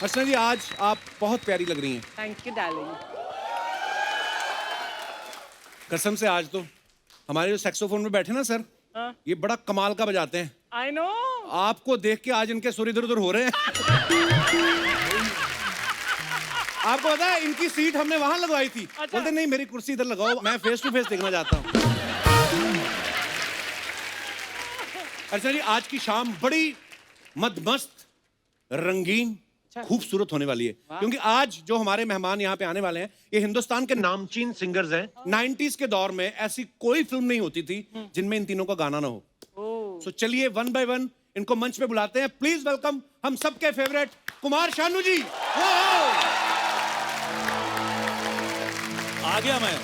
अर्चना जी, आज आप बहुत प्यारी लग रही हैं। Thank you darling. कसम से आज तो हमारे जो सैक्सोफोन में बैठे ना सर, हाँ। ये बड़ा कमाल का बजाते हैं। I know. आपको देख के आज इनके सुर इधर उधर हो रहे हैं। आपको पता है इनकी सीट हमने वहां लगवाई थी। अच्छा। बोलते नहीं, मेरी कुर्सी इधर लगाओ, मैं फेस टू फेस देखना चाहता हूँ। अर्चना जी, आज की शाम बड़ी मदमस्त, रंगीन, खूबसूरत होने वाली है, क्योंकि आज जो हमारे मेहमान यहाँ पे आने वाले हैं, ये हिंदुस्तान के नामचीन सिंगर्स हैं। 90s के दौर में ऐसी कोई फिल्म नहीं होती थी जिनमें इन तीनों का गाना ना हो। सो चलिए वन बाय वन इनको मंच पे बुलाते हैं। प्लीज वेलकम हम सबके फेवरेट कुमार शानू जी। आ गया मैं।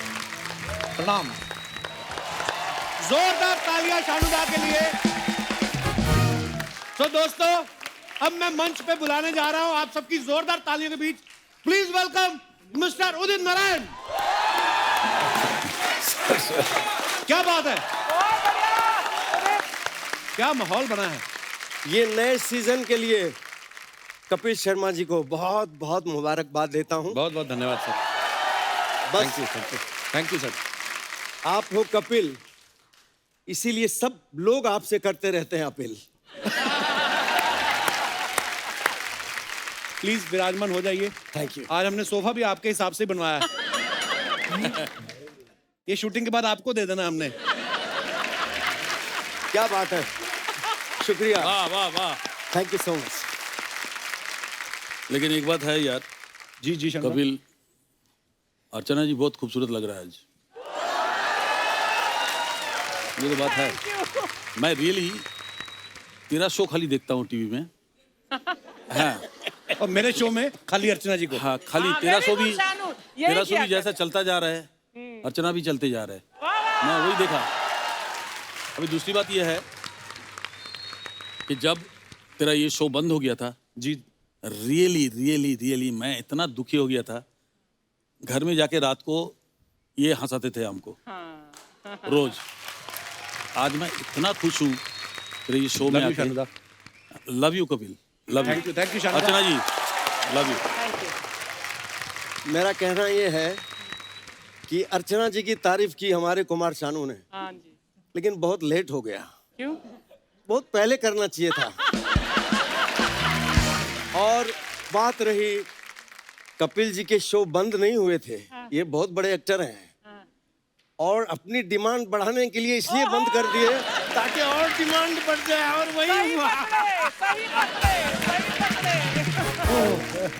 प्रणाम। जोरदार तालियां शानूदा के लिए। तो दोस्तों, अब मैं मंच पे बुलाने जा रहा हूं आप सबकी जोरदार तालियों के बीच। Please welcome mister Udit Narayan. क्या बात है, क्या माहौल बना है। ये नए सीजन के लिए कपिल शर्मा जी को बहुत बहुत मुबारकबाद देता हूं। बहुत बहुत धन्यवाद सर। बस थैंक यू सर। आप हो कपिल, इसीलिए सब लोग आपसे करते रहते हैं अपील। प्लीज विराजमान हो जाइए। Thank you. आज हमने सोफा भी आपके हिसाब से बनवाया है। ये शूटिंग के बाद आपको दे देना हमने। क्या बात है, शुक्रिया। वाह वाह वाह। Thank you so much. लेकिन एक बात है यार, जी जी शंकर। कपिल, अर्चना जी बहुत खूबसूरत लग रहा है आज। ये तो बात है। मैं रियली तेरा शो खाली देखता हूँ टीवी में। हाँ और मेरे शो में खाली अर्चना जी को। हाँ, खाली हाँ, तेरा very शो good, भी, शानू। यही तेरा शो किया भी जैसा चलता जा रहा है, अर्चना भी चलते जा रहा है। मैं वही देखा। अभी दूसरी बात यह है कि जब तेरा ये शो बंद हो गया था, जी रियली रियली रियली मैं इतना दुखी हो गया था। घर में जाके रात को ये हंसाते थे हमको रोज। आज मैं इतना खुश हूँ तेरे ये शो में लव यू आके। Shanuda. Love you Kapil, love thank you. You Shanuda. Archana ji, love you. Thank you. मेरा कहना ये है कि अर्चना जी की तारीफ की हमारे कुमार शानू ने, हाँ जी। लेकिन बहुत लेट हो गया। क्यों? बहुत पहले करना चाहिए था। और बात रही कपिल जी के शो बंद नहीं हुए थे, ये बहुत बड़े एक्टर हैं और अपनी डिमांड बढ़ाने के लिए इसलिए बंद कर दिए ताकि और डिमांड बढ़ जाए, और वही हुआ। सही पकड़े।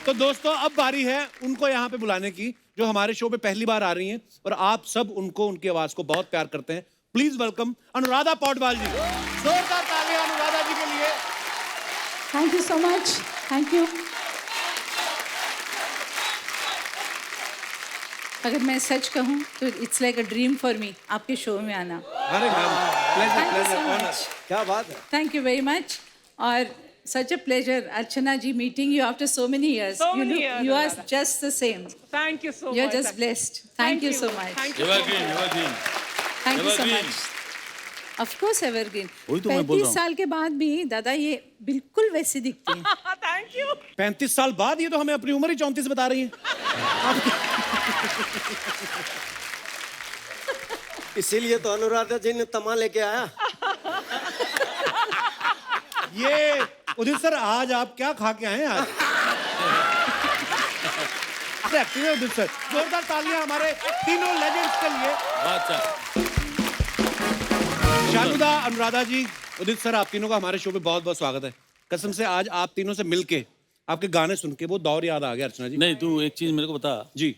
तो दोस्तों, अब बारी है उनको यहाँ पे बुलाने की जो हमारे शो पे पहली बार आ रही हैं और आप सब उनको, उनकी आवाज को बहुत प्यार करते हैं। Please welcome Anuradha Paudwal ji. जोरदार तालियां अनुराधा जी के लिए। Thank you so much. Thank you. अगर मैं सच कहूँ तो it's like a dream for me आपके शो में आना। अरे ma'am, pleasure thank you pleasure so honour. Much. क्या बात है। Thank you very much. और such a pleasure, Archana ji, meeting you after so many years. So many years, You are Radha. just the same. Thank you so You're much. just blessed. Thank you so much. Thank you so much. Evergreen, evergreen. Thank you so Evergreen. much. Of course, evergreen. वही तो मैं बोल 35 रहा हूँ। साल के बाद भी दादा ये बिल्कुल वैसी दिखती है। Thank you. 35 साल बाद ये तो हमें अपनी उम्र ही 34 बता रही हैं। इसीलिए तो अनुराधा जी ने तमा लेके आया। ये उदित सर, आज आप क्या खा के आए हैं आज? एक्टिव है उदित सर। जोरदार तालियां हमारे तीनों लेजेंड्स के लिए। अच्छा, शानूदा, अनुराधा जी, उदित सर, आप तीनों का हमारे शो पे बहुत बहुत स्वागत है। कसम से आज आप तीनों से मिलके, आपके गाने सुन के वो दौर याद आ गया अर्चना जी। नहीं तू एक चीज मेरे को बता जी।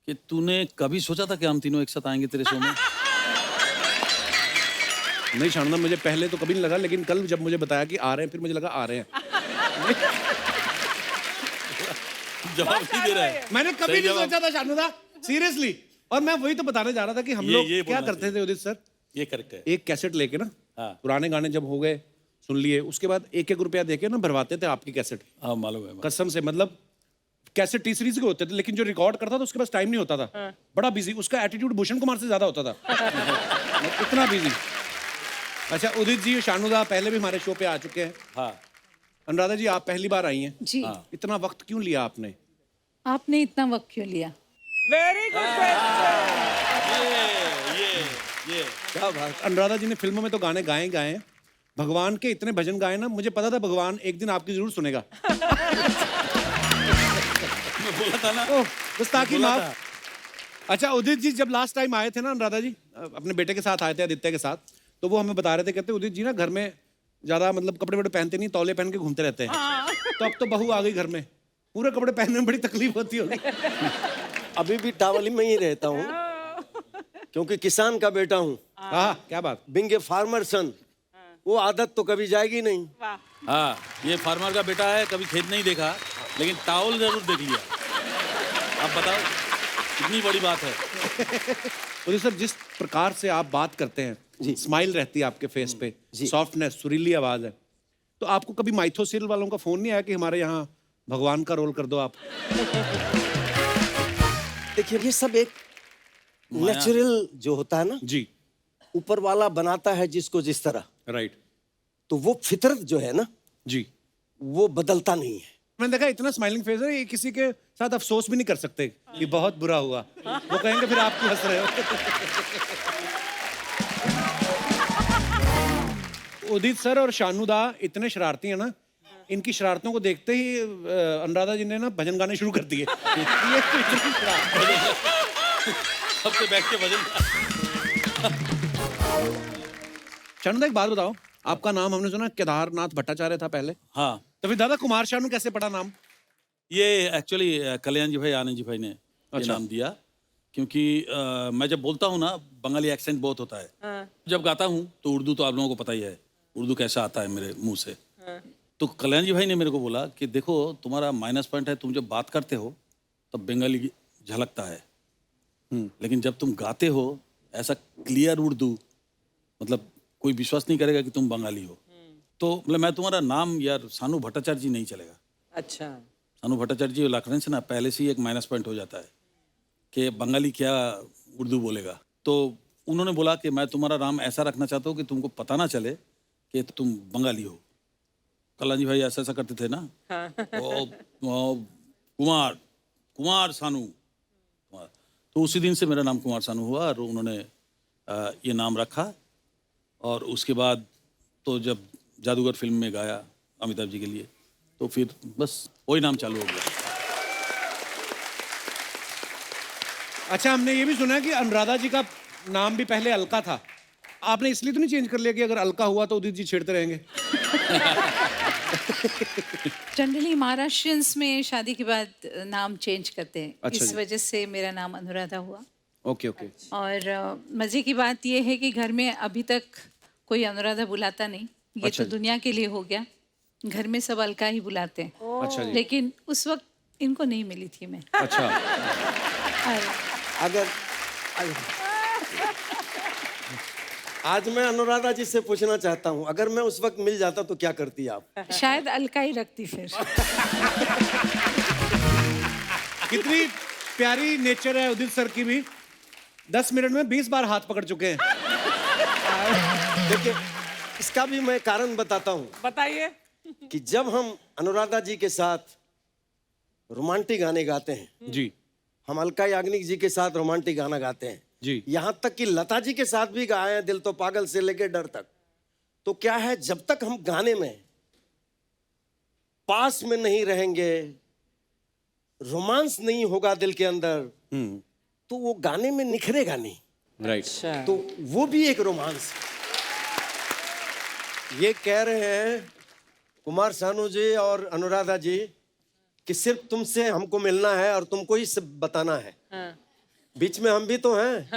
कि तूने कभी सोचा था कि हम तीनों एक साथ आएंगे तेरे शो में? नहीं शानूदा, मुझे पहले तो कभी नहीं लगा, लेकिन कल जब मुझे बताया कि आ रहे हैं, फिर मुझे लगा आ रहे हैं। जवाब नहीं दे रहा है। मैंने कभी सही नहीं जवाब। सोचा था शानूदा, सीरियसली। और मैं वही तो बताने जा रहा था कि हम लोग ये क्या बोलना करते थे उदित सर। ये करेक्ट है। एक कैसेट लेके ना, हाँ। पुराने गाने जब हो गए सुन लिए, उसके बाद 1-1 रुपया देके ना भरवाते थे आपकी कैसेट। हाँ मालूम है। कसम से, मतलब कैसेट टी सीरीज के होते थे, लेकिन जो रिकॉर्ड करता था उसके पास टाइम नहीं होता था। बड़ा बिजी, उसका एटीट्यूड भूषण कुमार से ज्यादा होता था। इतना बिजी। अच्छा उदित जी, शानूदा पहले भी हमारे शो पे आ चुके हैं। हाँ अनुराधा जी, आप पहली बार आई हैं, जी इतना वक्त क्यों लिया आपने? आपने इतना वक्त क्यों लिया? Very good question. ये क्या बात। अनुराधा जी ने फिल्मों में तो गाने गाए ही गाए हैं, भगवान के इतने भजन गाए ना, मुझे पता था भगवान एक दिन आपकी जरूर सुनेगा। मैं बोला था ना। ओह, गुस्ताखी बोला माफ। अच्छा, उदित जी जब लास्ट टाइम आए थे ना, अनुराधा जी अपने बेटे के साथ आए थे, आदित्य के साथ, तो वो हमें बता रहे थे, कहते उदित जी ना घर में ज्यादा मतलब कपड़े वपड़े पहनते नहीं, तौले पहन के घूमते रहते हैं। तो अब तो बहू आ गई घर में, पूरे कपड़े पहनने में बड़ी तकलीफ होती होगी। अभी भी टावली में ही रहता हूँ, क्योंकि किसान का बेटा हूँ, हाँ, क्या बात। बिंग ए फार्मर सन। वो आदत तो कभी जाएगी नहीं। वाह। हाँ, ये फार्मर का बेटा है, कभी खेत नहीं देखा, लेकिन टावल जरूर देख लिया। आप बताओ, कितनी बड़ी बात है। उदित सर, जिस प्रकार से आप बात करते हैं, स्माइल रहती है आपके फेस पे, सॉफ्टनेस, सुरीली आवाज है, तो आपको कभी माइथोसिल वालों का फोन नहीं आया कि हमारे यहाँ भगवान का रोल कर दो आप? देखिए, ये सब एक नेचुरल जो होता है ना, जी, ऊपर वाला बनाता है जिसको जिस तरह, राइट, तो वो फितरत जो है ना, जी। वो बदलता नहीं है। मैंने देखा इतना स्माइलिंग फेस है, ये किसी के साथ अफसोस भी नहीं कर सकते कि बहुत बुरा हुआ, वो कहेंगे फिर आप क्यों हंस रहे हो। उदित सर और शानुदा इतने शरारती हैं ना, इनकी शरारतों को देखते ही अनुराधा जी ने ना भजन गाने शुरू कर दिए। ये तो इतनी शरारत। सबसे बैठ के भजन। शानुदा, एक बात बताओ, आपका नाम हमने सुना केदारनाथ भट्टाचार्य था पहले, हाँ, तो फिर दादा कुमार शानू कैसे पड़ा नाम? ये एक्चुअली कल्याण जी भाई, आनंद जी भाई ने ये नाम दिया, क्योंकि मैं जब बोलता हूँ ना, बंगाली एक्सेंट बहुत होता है। जब गाता हूँ तो उर्दू तो आप लोगों को पता ही है, उर्दू कैसा आता है मेरे मुंह से। तो कल्याण जी भाई ने मेरे को बोला कि देखो, तुम्हारा माइनस पॉइंट है, तुम जब बात करते हो तब बंगाली झलकता है, लेकिन जब तुम गाते हो ऐसा क्लियर उर्दू, मतलब कोई विश्वास नहीं करेगा कि तुम बंगाली हो। तो मतलब मैं तुम्हारा नाम यार सानू भट्टाचार्य जी नहीं चलेगा। अच्छा। सानू भट्टाचार्य जी लखनऊ से ना, पहले से ही एक माइनस पॉइंट हो जाता है कि बंगाली क्या उर्दू बोलेगा। तो उन्होंने बोला कि मैं तुम्हारा नाम ऐसा रखना चाहता हूँ कि तुमको पता ना चले कि तुम बंगाली हो। कल्याण जी भाई ऐसा ऐसा करते थे ना, कुमार कुमार सानू कुमार। तो उसी दिन से मेरा नाम कुमार सानू हुआ और उन्होंने ये नाम रखा। और उसके बाद तो जब जादूगर फिल्म में गाया अमिताभ जी के लिए, तो फिर बस वही नाम चालू हो गया। अच्छा, हमने ये भी सुना है कि अनुराधा जी का नाम भी पहले अलका था, आपने इसलिए तो नहीं चेंज कर लिया कि अगर अलका हुआ तो उदित जी छेड़ते रहेंगे? जनरली महाराष्ट्रियंस में शादी के बाद नाम चेंज करते हैं। अच्छा इस जी। वजह से मेरा नाम अनुराधा हुआ। Okay okay. और मजे की बात यह है कि घर में अभी तक कोई अनुराधा बुलाता नहीं, ये अच्छा तो जी। दुनिया के लिए हो गया। घर में सब अलका ही बुलाते हैं, अच्छा जी। लेकिन उस वक्त इनको नहीं मिली थी मैं। अच्छा, और अगर आज मैं अनुराधा जी से पूछना चाहता हूँ, अगर मैं उस वक्त मिल जाता तो क्या करती आप? शायद अलका ही रखती फिर। कितनी प्यारी नेचर है उदित सर की भी, 10 मिनट में 20 बार हाथ पकड़ चुके हैं। देखिए, इसका भी मैं कारण बताता हूँ बताइए। कि जब हम अनुराधा जी के साथ रोमांटिक गाने गाते हैं, जी हम अलका याग्निक जी के साथ रोमांटिक गाना गाते हैं, जी। यहाँ तक कि लता जी के साथ भी गाए हैं, दिल तो पागल से लेके डर तक। तो क्या है, जब तक हम गाने में पास में नहीं रहेंगे, रोमांस नहीं होगा दिल के अंदर, तो वो गाने में निखरेगा नहीं। राइट। अच्छा। तो वो भी एक रोमांस। ये कह रहे हैं कुमार सानू जी और अनुराधा जी कि सिर्फ तुमसे हमको मिलना है और तुमको ही सब बताना है। हाँ। बीच में हम भी तो हैं।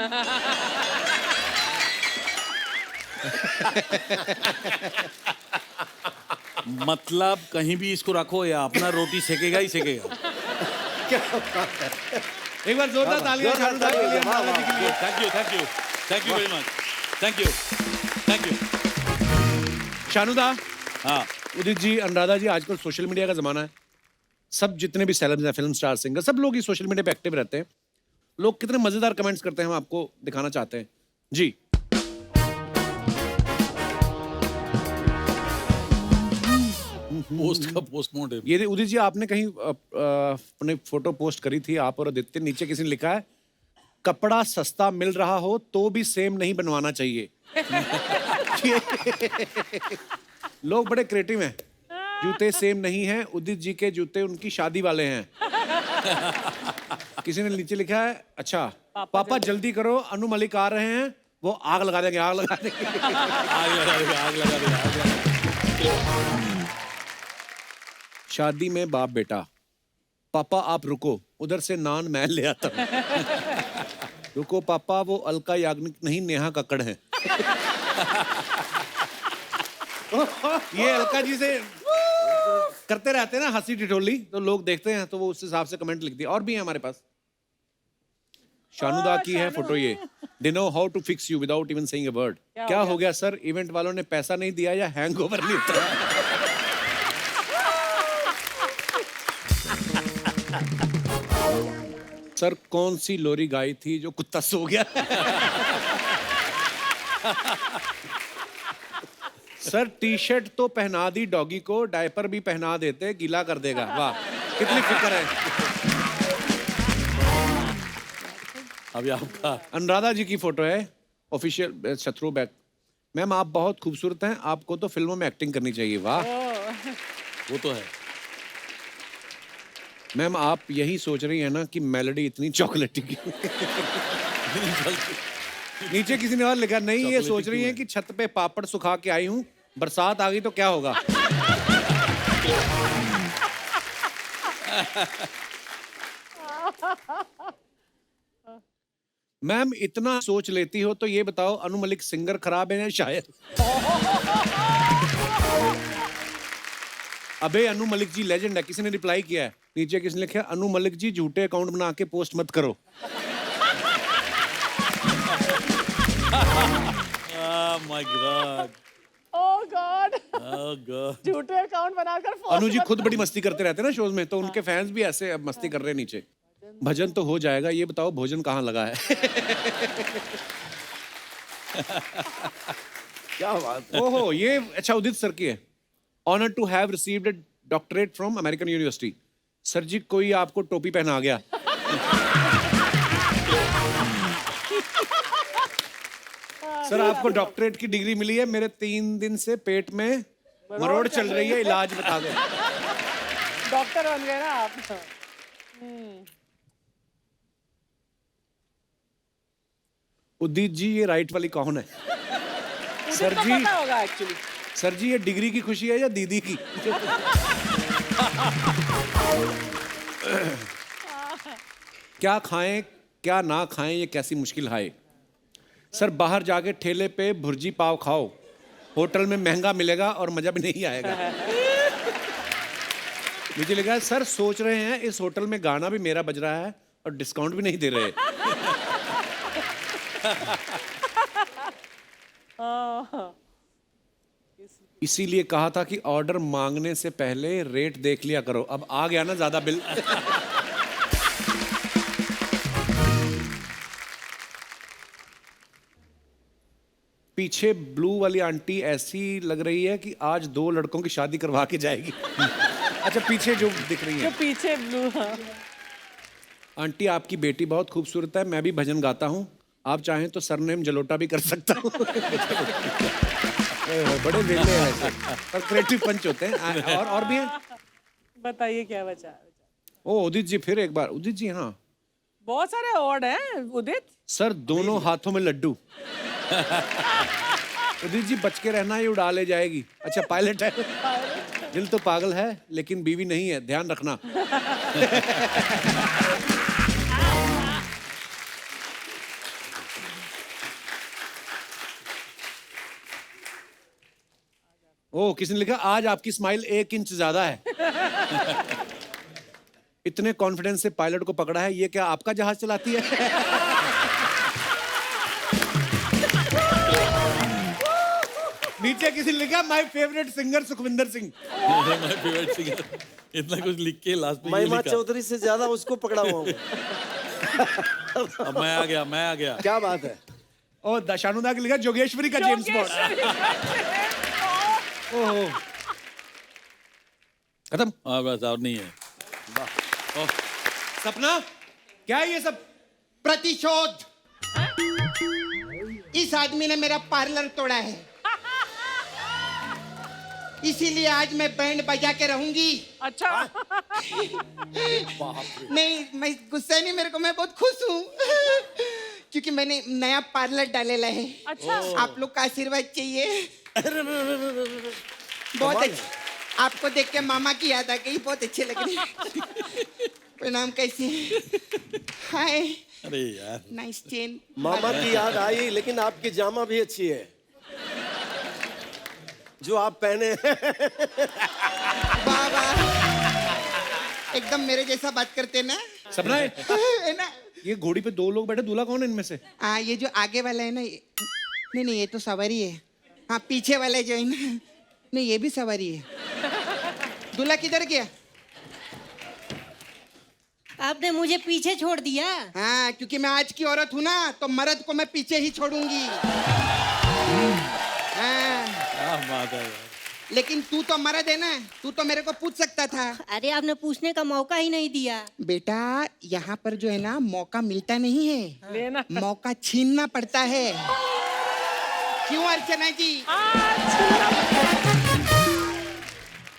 मतलब कहीं भी इसको रखो या अपना रोटी सेकेगा ही सेकेगा। एक बार जोरदार तालियां शानुदा के लिए, अनुराधा जी के लिए। Thank you thank you thank you very much, thank you thank you. Shanuda, हाँ, उदित जी, अनुराधा जी, आजकल सोशल मीडिया का जमाना है, सब जितने भी सेलेब्स हैं, फिल्म स्टार, सिंगर, सब लोग ही सोशल मीडिया पे एक्टिव रहते हैं। लोग कितने मजेदार कमेंट्स करते हैं, हम आपको दिखाना चाहते हैं जी। पोस्ट का पोस्टमार्टम। ये उदित जी आपने कहीं अपने फोटो पोस्ट करी थी, आप और आदित्य, नीचे किसी ने लिखा है कपड़ा सस्ता मिल रहा हो तो भी सेम नहीं बनवाना चाहिए। लोग बड़े क्रिएटिव हैं। जूते सेम नहीं हैं, उदित जी के जूते उनकी शादी वाले हैं। किसी ने नीचे लिखा है अच्छा पापा जल्दी करो, अनु मलिक आ रहे हैं, वो आग लगा देंगे, आग लगा देंगे। आग लगा देगा, आग लगा देगा, आग लगा देगा। शादी में बाप बेटा, पापा आप रुको, उधर से नान मैं ले आता हूं। रुको पापा, वो अलका याग्निक नहीं, नेहा कक्कड़ है। ये अलका जी से करते रहते हैं ना हंसी ठिठोली, तो लोग देखते हैं तो वो उस हिसाब से कमेंट लिखती है। और भी है हमारे पास। शानुदा की है फोटो ये। They know how to fix you without even saying a word। क्या हो गया सर, इवेंट वालों ने पैसा नहीं दिया या हैंगओवर नहीं उतरा? सर कौन सी लोरी गाई थी जो कुत्ता सो गया? सर टी शर्ट तो पहना दी डॉगी को, डायपर भी पहना देते, गीला कर देगा। वाह कितनी फिक्र है। अभी आपका अनुराधा जी की फोटो है, ऑफिशियल शत्रु बैक। मैम आप बहुत खूबसूरत हैं, आपको तो फिल्मों में एक्टिंग करनी चाहिए। वाह वो तो है। मैम आप यही सोच रही हैं ना कि मेलोडी इतनी चॉकलेटी क्यों? नीचे किसी ने और लिखा नहीं, ये सोच रही हैं कि छत पे पापड़ सुखा के आई हूँ, बरसात आ गई तो क्या होगा? मैम इतना सोच लेती हो तो ये बताओ अनु मलिक सिंगर खराब है या शायर? अबे अनु मलिक जी लेजेंड है। किसी ने रिप्लाई किया है, नीचे किसी ने लिखा है अनु मलिक जी झूठे अकाउंट बना के पोस्ट मत करो। My God, oh God, oh God. झूठे अकाउंट बनाकर अनु जी खुद बड़ी मस्ती करते रहते हैं ना शोज में, तो उनके फैंस भी ऐसे अब मस्ती कर रहे हैं नीचे। भजन तो हो जाएगा, ये बताओ भोजन कहाँ लगा है? क्या बात। ओहो ये अच्छा उदित सर की है। Honour to have received a doctorate from American university. Sir ji कोई आपको टोपी पहना गया। सर आपको डॉक्टरेट की डिग्री मिली है, मेरे 3 दिन से पेट में मरोड़ चल रही है, इलाज बता दो। डॉक्टर बन गए ना आप। उदित जी ये राइट वाली कौन है? सर तो जी पता होगा एक्चुअली। सर जी ये डिग्री की खुशी है या दीदी की? क्या खाएं क्या ना खाएं ये कैसी मुश्किल है। सर बाहर जाके ठेले पे भुर्जी पाव खाओ, होटल में महंगा मिलेगा और मजा भी नहीं आएगा। मुझे लगा सर सोच रहे हैं इस होटल में गाना भी मेरा बज रहा है और डिस्काउंट भी नहीं दे रहे। इसीलिए कहा था कि ऑर्डर मांगने से पहले रेट देख लिया करो। अब आ गया ना ज्यादा बिल। पीछे ब्लू वाली आंटी ऐसी लग रही है कि आज 2 लड़कों की शादी करवा के जाएगी। अच्छा पीछे जो दिख रही जो है पीछे ब्लू। आंटी आपकी बेटी बहुत खूबसूरत है, मैं भी भजन गाता हूँ, आप चाहें तो सरनेम जलोटा भी कर सकता हूँ। बड़े वेले हैं ऐसे, पर क्रिएटिव पंच होते हैं। और भी हैं। बताइए क्या बचा। ओ उदित जी फिर एक बार। उदित जी हाँ बहुत सारे अवार्ड हैं उदित। सर दोनों हाथों में लड्डू। उदित जी बच के रहना, ये उड़ा ले जाएगी। अच्छा पायलट है। दिल तो पागल है लेकिन बीवी नहीं है, ध्यान रखना। ओ किसी ने लिखा आज आपकी स्माइल 1 इंच ज्यादा है। इतने कॉन्फिडेंस से पायलट को पकड़ा है, ये क्या आपका जहाज चलाती है? नीचे किसी ने लिखा my favourite singer Sukhwinder Singh. My favourite singer, इतना कुछ लिख के लास्ट में ये महिमा लिखा। चौधरी से ज्यादा उसको पकड़ा हुआ हूँ। अब मैं आ गया। क्या बात है। ओ दशानुदा के लिखा जोगेश्वरी का जेम्स बॉन्ड। ओहो खत्म। हाँ बस और नहीं है। सपना क्या है ये सब? प्रतिशोध। इस आदमी ने मेरा पार्लर तोड़ा है, इसीलिए आज मैं बैंड बजा के रहूंगी। अच्छा। नहीं, मैं गुस्सा नहीं, मेरे को, मैं बहुत खुश हूँ क्योंकि मैंने नया पार्लर डालेला है। अच्छा। आप लोग का आशीर्वाद चाहिए। बहुत अच्छे। आपको देख के मामा की याद आ गई, बहुत अच्छे लग रहे हैं। प्रणाम, कैसे हैं? हाय, अरे यार नाइस चेन। मामा की याद आई, लेकिन आपकी जामा भी अच्छी है जो आप पहने हैं। वाह वाह, एकदम मेरे जैसा बात करते ना। सपना है है ना? ये घोड़ी पे 2 लोग बैठे, दूल्हा कौन है इनमें से? ये जो आगे वाला है ना, नहीं नहीं, ये तो सवारी है। हाँ, पीछे वाला जो है ना, नहीं ये भी सवारी है। दूल्हा किधर गया? आपने मुझे पीछे छोड़ दिया। हाँ, क्योंकि मैं आज की औरत हूँ ना, तो मर्द को मैं पीछे ही छोड़ूंगी। हाँ, क्या बात है यार। लेकिन तू तो मर्द है ना, तू तो मेरे को पूछ सकता था। अरे आपने पूछने का मौका ही नहीं दिया। बेटा, यहाँ पर जो है ना, मौका मिलता नहीं है, लेना। मौका छीनना पड़ता है। क्यों अर्चना जी?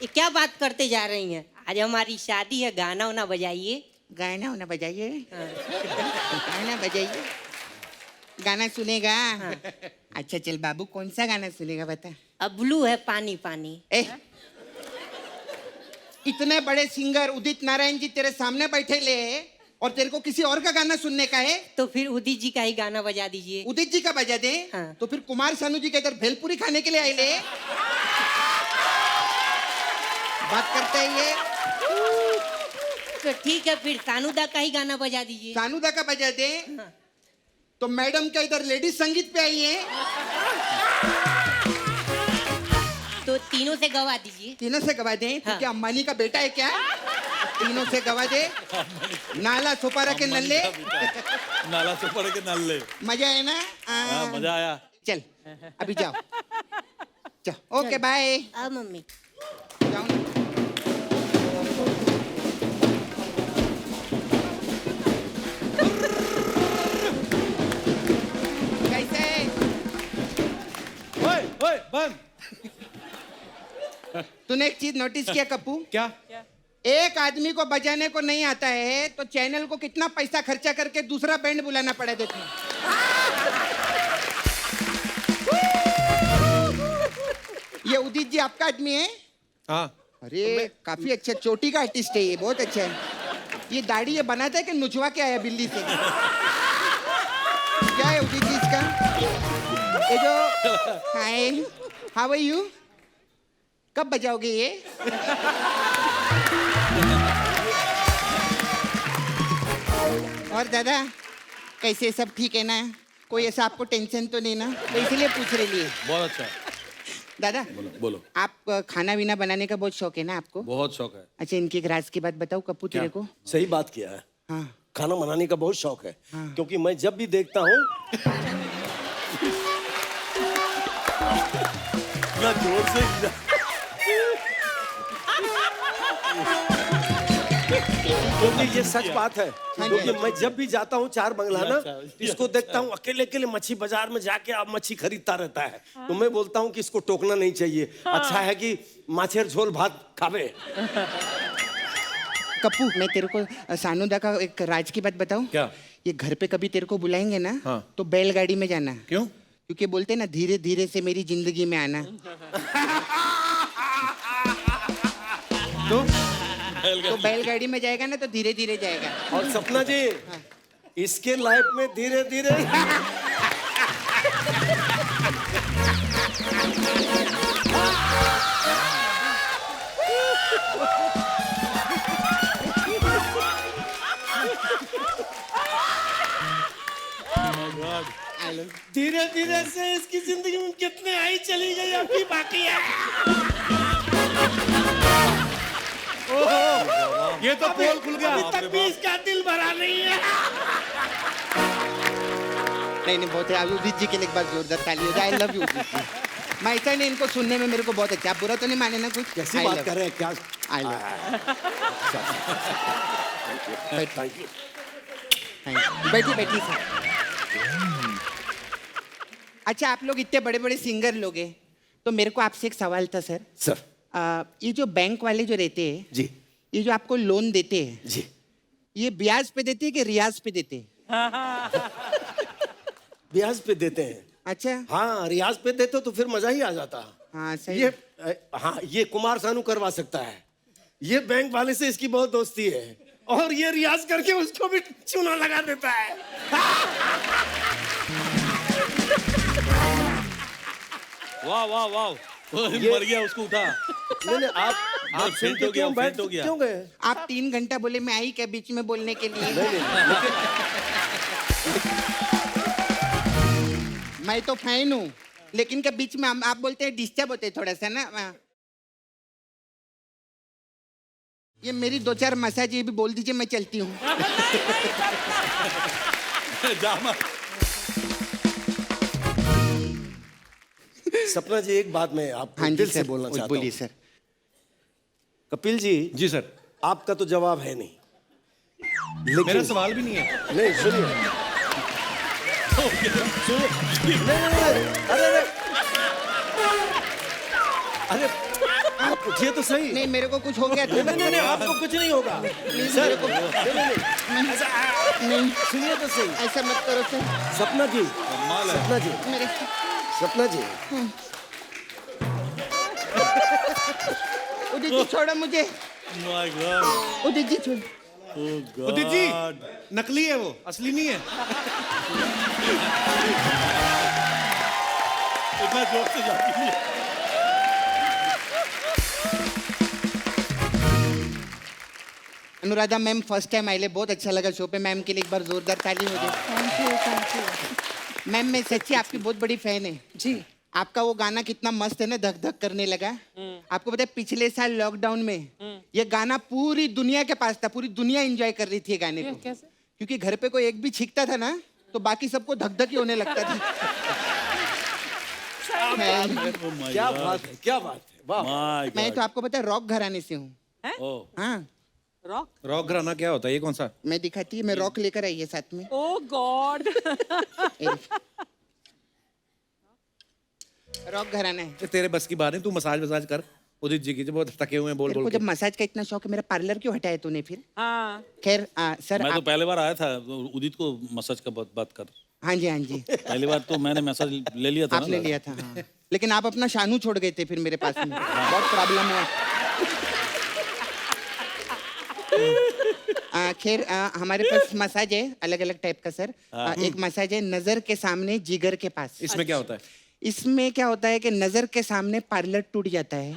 ये क्या बात करते जा रही हैं? आज हमारी शादी है, गाना वाना बजाइए। गाना होना बजाइए। गाना बजाइए। गाना सुनेगा? अच्छा चल बाबू, कौन सा गाना सुनेगा बता। अब ब्लू है पानी पानी। ए, इतने बड़े सिंगर उदित नारायण जी तेरे सामने बैठे ले, और तेरे को किसी और का गाना सुनने का है? तो फिर उदित जी का ही गाना बजा दीजिए। उदित जी का बजा दे। हाँ। तो फिर कुमार सानू जी के इधर भेलपुरी खाने के लिए आए ले। बात करते हैं ये। तो ठीक है, फिर सानुदा का ही गाना बजा दीजिए। सानूदा का बजा दे। हाँ। तो मैडम क्या इधर लेडीज संगीत पे आई है? तो तीनों से गवा दीजिए। तीनों से गवा दे। तू हाँ। क्या अंबानी का बेटा है क्या? तीनों से गवा दे। नाला सुपारा के नल्ले। नाला से पड़ के नल्ले। मजा है ना? हाँ मजा आया। चल अभी जाओ। चल, ओके बाय। अब मम्मी जाओ ना। कैसे है? ओए ओए बंद। तूने एक चीज नोटिस किया कप्पू? क्या? एक आदमी को बजाने को नहीं आता है तो चैनल को कितना पैसा खर्चा करके दूसरा बैंड बुलाना पड़ा देखो। ये उदित जी आपका आदमी है? हाँ। अरे काफी अच्छा, चोटी का आर्टिस्ट है ये, बहुत अच्छा है। ये दाढ़ी ये बनाता है कि नुचवा के आया बिल्ली से? क्या है उदित जी इसका? ये जो, हाय, हाउ आर यू? कब बजाओगे ये? और दादा कैसे, सब ठीक है ना? कोई ऐसा आपको टेंशन तो नहीं ना? तो इसलिए पूछ रही है। बहुत अच्छा। दादा बोलो बोलो। आप खाना वीना बनाने का बहुत शौक है ना आपको? बहुत शौक है। अच्छा, इनकी एक राज की बात बताऊं कप्पू तेरे को? सही बात किया है। हाँ। खाना बनाने का बहुत शौक है। क्योंकि मैं जब भी देखता हूँ इतना जोर से क्योंकि ये सच बात है। हाँ जी। क्योंकि मैं जब भी जाता हूँ चार बंगला ना, अच्छा, इसको देखता हूँ अकेले अकेले मच्छी बाजार में जाके आप मच्छी खरीदता रहता है। तो मैं बोलता हूँ कि इसको टोकना नहीं चाहिए। अच्छा है कि माछेर झोल भात खावे। कप्पू, मैं तेरे को सानुदा का एक राज की बात बताऊं? क्या? ये घर पे कभी तेरे को बुलाएंगे ना, हाँ। तो बैलगाड़ी में जाना। क्यों? क्योंकि बोलते ना, धीरे धीरे से मेरी जिंदगी में आना। तो तो बैलगाड़ी में जाएगा ना तो धीरे धीरे जाएगा। और सपना जी, इसके लाइफ में धीरे धीरे धीरे धीरे से इसकी जिंदगी में कितने आई चली गई, अभी बाकी है। ये तो पोल खुल गया। अभी तक भी इसका दिल भरा नहीं है। नहीं नहीं, बहुत है। उदित जी के लिए एक बार जोरदार ताली हो जाए। I love you Udit ji. मैं ऐसा नहीं, इनको सुनने में मेरे को बहुत अच्छा, आप बुरा तो नहीं माने ना कुछ? कैसी I बात love- कर रहे हैं क्या? I love- thank you. बैठिए बैठिए सर। अच्छा, आप लोग इतने बड़े बड़े सिंगर लोग हैं, तो मेरे को आपसे एक सवाल था सर। सर ये जो बैंक वाले जो रहते हैं, जी ये जो आपको लोन देते हैं, जी, ये ब्याज पे देते हैं कि रियाज पे देते हैं? ब्याज पे देते हैं। अच्छा, हाँ, रियाज पे देते तो फिर मजा ही आ जाता। हाँ सही। ये हाँ, ये कुमार सानू करवा सकता है। ये बैंक वाले से इसकी बहुत दोस्ती है, और ये रियाज करके उसको भी चूना लगा देता है। वाह वाह वाह, मर गया, उसको उठा। नहीं नहीं, आप फेंट सुन के हो गया, क्यों बैठ फेंट हो गया। क्यों गए? आप 3 घंटा बोले, मैं आई क्या बीच में बोलने के लिए? मैं तो फैन हूँ, लेकिन क्या बीच में आप बोलते हैं डिस्टर्ब होते हैं थोड़ा सा ना। ये मेरी 2-4 मसाज ये भी बोल दीजिए, मैं चलती हूँ। जामा। सपना जी, एक बात मैं आपको हाँ जी दिल से सर, बोलना चाहता बोलिए हूँ। सर। कपिल जी, जी सर, आपका तो जवाब है नहीं, मेरा लेकिन सवाल भी नहीं है। नहीं, सुनिए सुनिए, नहीं नहीं नहीं, अरे अरे आप उठिए तो सही। नहीं, मेरे को कुछ हो गया था। नहीं नहीं नहीं, आपको कुछ नहीं होगा सर। नहीं नहीं, नहीं, सुनिए तो सही। ऐसा मत करो सर। सपना जी, कमाल है। सपना जी, मेरे सपना जी, उदित जी छोड़ो मुझे, माय गॉड, उदित जी छोड़ो। ओह गॉड। उदित जी, नकली है वो, असली नहीं है। इतना जोर से जाती है। अनुराधा मैम फर्स्ट टाइम आइले, बहुत अच्छा लगा शो पे। मैम के लिए एक बार जोरदार ताली हो जाए। Thank you, thank you. Ma'am, मैं सच्ची आपकी बहुत बड़ी फैन है। जी, आपका वो गाना कितना मस्त है ना, धक धक करने लगा। आपको पता है, पिछले साल लॉकडाउन में ये गाना पूरी दुनिया के पास था, पूरी दुनिया एंजॉय कर रही थी ये गाने को। कैसे? क्योंकि घर पे कोई एक भी छींकता था ना, तो बाकी सबको धक धक ही होने लगता था। क्या बात है, क्या बात है, वाह। माय मैं तो गॉड। आपको पता है रॉक घराने से हूँ। ओह, हाँ, रॉक? रॉक घराना क्या होता है, ये कौन सा? मैं दिखाती है, मैं रॉक लेकर आई है साथ में। ओ गॉड। रॉक घराना है। ये तेरे बस की बात है, तू मसाज वसाज कर उदित जी की, जो बहुत थके हुए हैं बोल तेरे बोल को के। जब मसाज का इतना शौक है, मेरा पार्लर क्यों हटाया तूने फिर? हाँ, खैर सर मैं तो आप, पहले बार आया था, उदित को मसाज का बात कर। हाँ जी हाँ जी, पहली बार तो मैंने मसाज ले लिया था ना। आपने लिया था हाँ। लेकिन आप अपना शानू छोड़ गए थे फिर मेरे पास में, बहुत प्रॉब्लम है। खैर हमारे पास मसाज है अलग अलग टाइप का सर। एक मसाज है नजर के सामने जिगर के पास। इसमें क्या होता है? इसमें क्या होता है कि नजर के सामने पार्लर टूट जाता है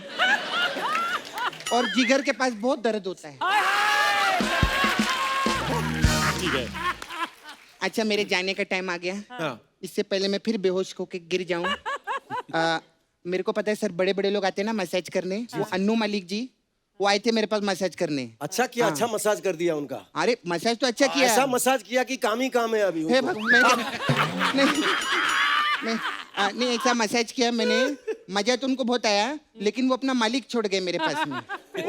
और जिगर के पास बहुत दर्द होता है। ठीक है। अच्छा, मेरे जाने का टाइम आ गया। हाँ। इससे पहले मैं फिर बेहोश होके गिर जाऊं। मेरे को पता है सर, बड़े बड़े लोग आते हैं ना मसाज करने। वो अन्नू मलिक जी, वो आए थे मेरे पास मसाज करने। अच्छा किया, अच्छा मसाज कर दिया उनका। अरे मसाज तो अच्छा किया। ऐसा मसाज किया कि काम ही काम है अभी हे उनको। नहीं, ऐसा मसाज किया मैंने, मजा तो उनको बहुत आया, लेकिन वो अपना मालिक छोड़ गए मेरे पास में।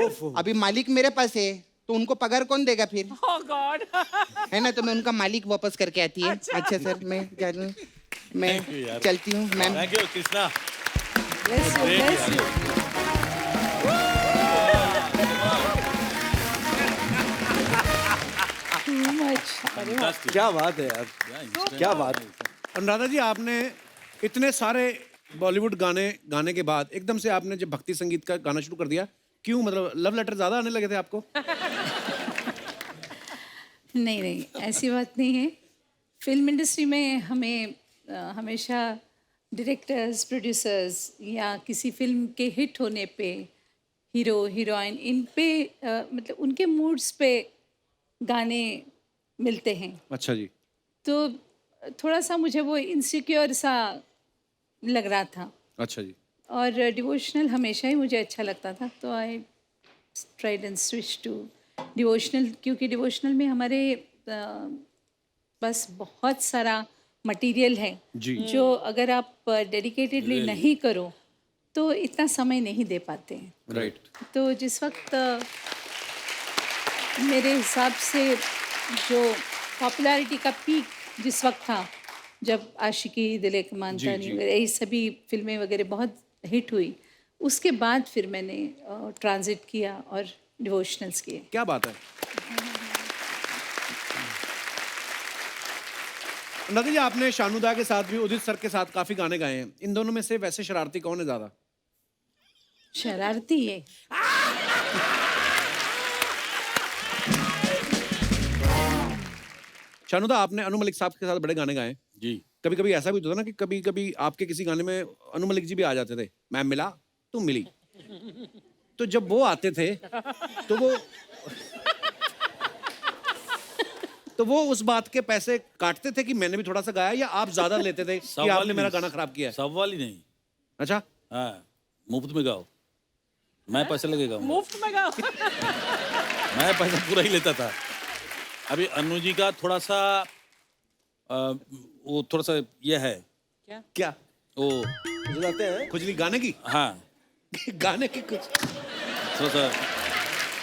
ओफो। अभी मालिक मेरे पास है, तो उनको पगार कौन देगा फिर? ओ गॉड। है ना, तो मैं उनका मालिक वापस करके आती है। अच्छा सर, मैं जा रही हूँ, मैं Thank you, यार। चलती हूँ ma'am. Thank you Krishna. bless you, bless you. Too much. Fantastic. क्या बात है यार, क्या बात है। अनुराधा जी, आपने इतने सारे बॉलीवुड गाने गाने के बाद एकदम से आपने जब भक्ति संगीत का गाना शुरू कर दिया, क्यों? मतलब लव लेटर ज्यादा आने लगे थे आपको? नहीं नहीं, ऐसी बात नहीं है। फिल्म इंडस्ट्री में हमें हमेशा डायरेक्टर्स, प्रोड्यूसर्स या किसी फिल्म के हिट होने पे हीरो हीरोइन इन पे मतलब उनके मूड्स पे गाने मिलते हैं। अच्छा जी। तो थोड़ा सा मुझे वो इनसिक्योर सा लग रहा था। अच्छा जी। और डिवोशनल हमेशा ही मुझे अच्छा लगता था, तो I tried and switch to devotional, क्योंकि डिवोशनल में हमारे बस बहुत सारा मटेरियल है जी। जो अगर आप डेडिकेटेडली नहीं करो तो इतना समय नहीं दे पाते हैं। राइट। तो जिस वक्त मेरे हिसाब से जो पॉपुलैरिटी का पीक जिस वक्त था, जब आशिकी, दिल एक मानतानी वगैरह ये सभी फिल्में वगैरह बहुत हिट हुई, उसके बाद फिर मैंने ट्रांजिट किया और डिवोशनल्स किए। क्या बात है। नदी जी, आपने शानुदा के साथ भी, उदित सर के साथ काफी गाने गाए हैं। इन दोनों में से वैसे शरारती कौन है ज्यादा? शरारती है। शानुदा, आपने अनु मलिक साहब के साथ बड़े गाने गाए। जी। कभी कभी ऐसा भी होता था ना कि कभी कभी आपके किसी गाने में अनु मलिक जी भी आ जाते थे। मैं मिला, तुम मिली। तो जब वो आते थे तो वो उस बात के पैसे काटते थे कि मैंने भी थोड़ा सा गाया, या आप ज्यादा लेते थे कि आपने मेरा गाना खराब किया है? सवाल ही नहीं। अच्छा। हाँ, मुफ्त में गाओ, मैं पैसे लगेगा। मुफ्त में गाओ। मैं पैसा पूरा ही लेता था। अभी अनु जी का थोड़ा सा वो थोड़ा सा ये है, क्या? वो बुझाते हैं। खुजली गाने की? हाँ, गाने की कुछ थोड़ा सा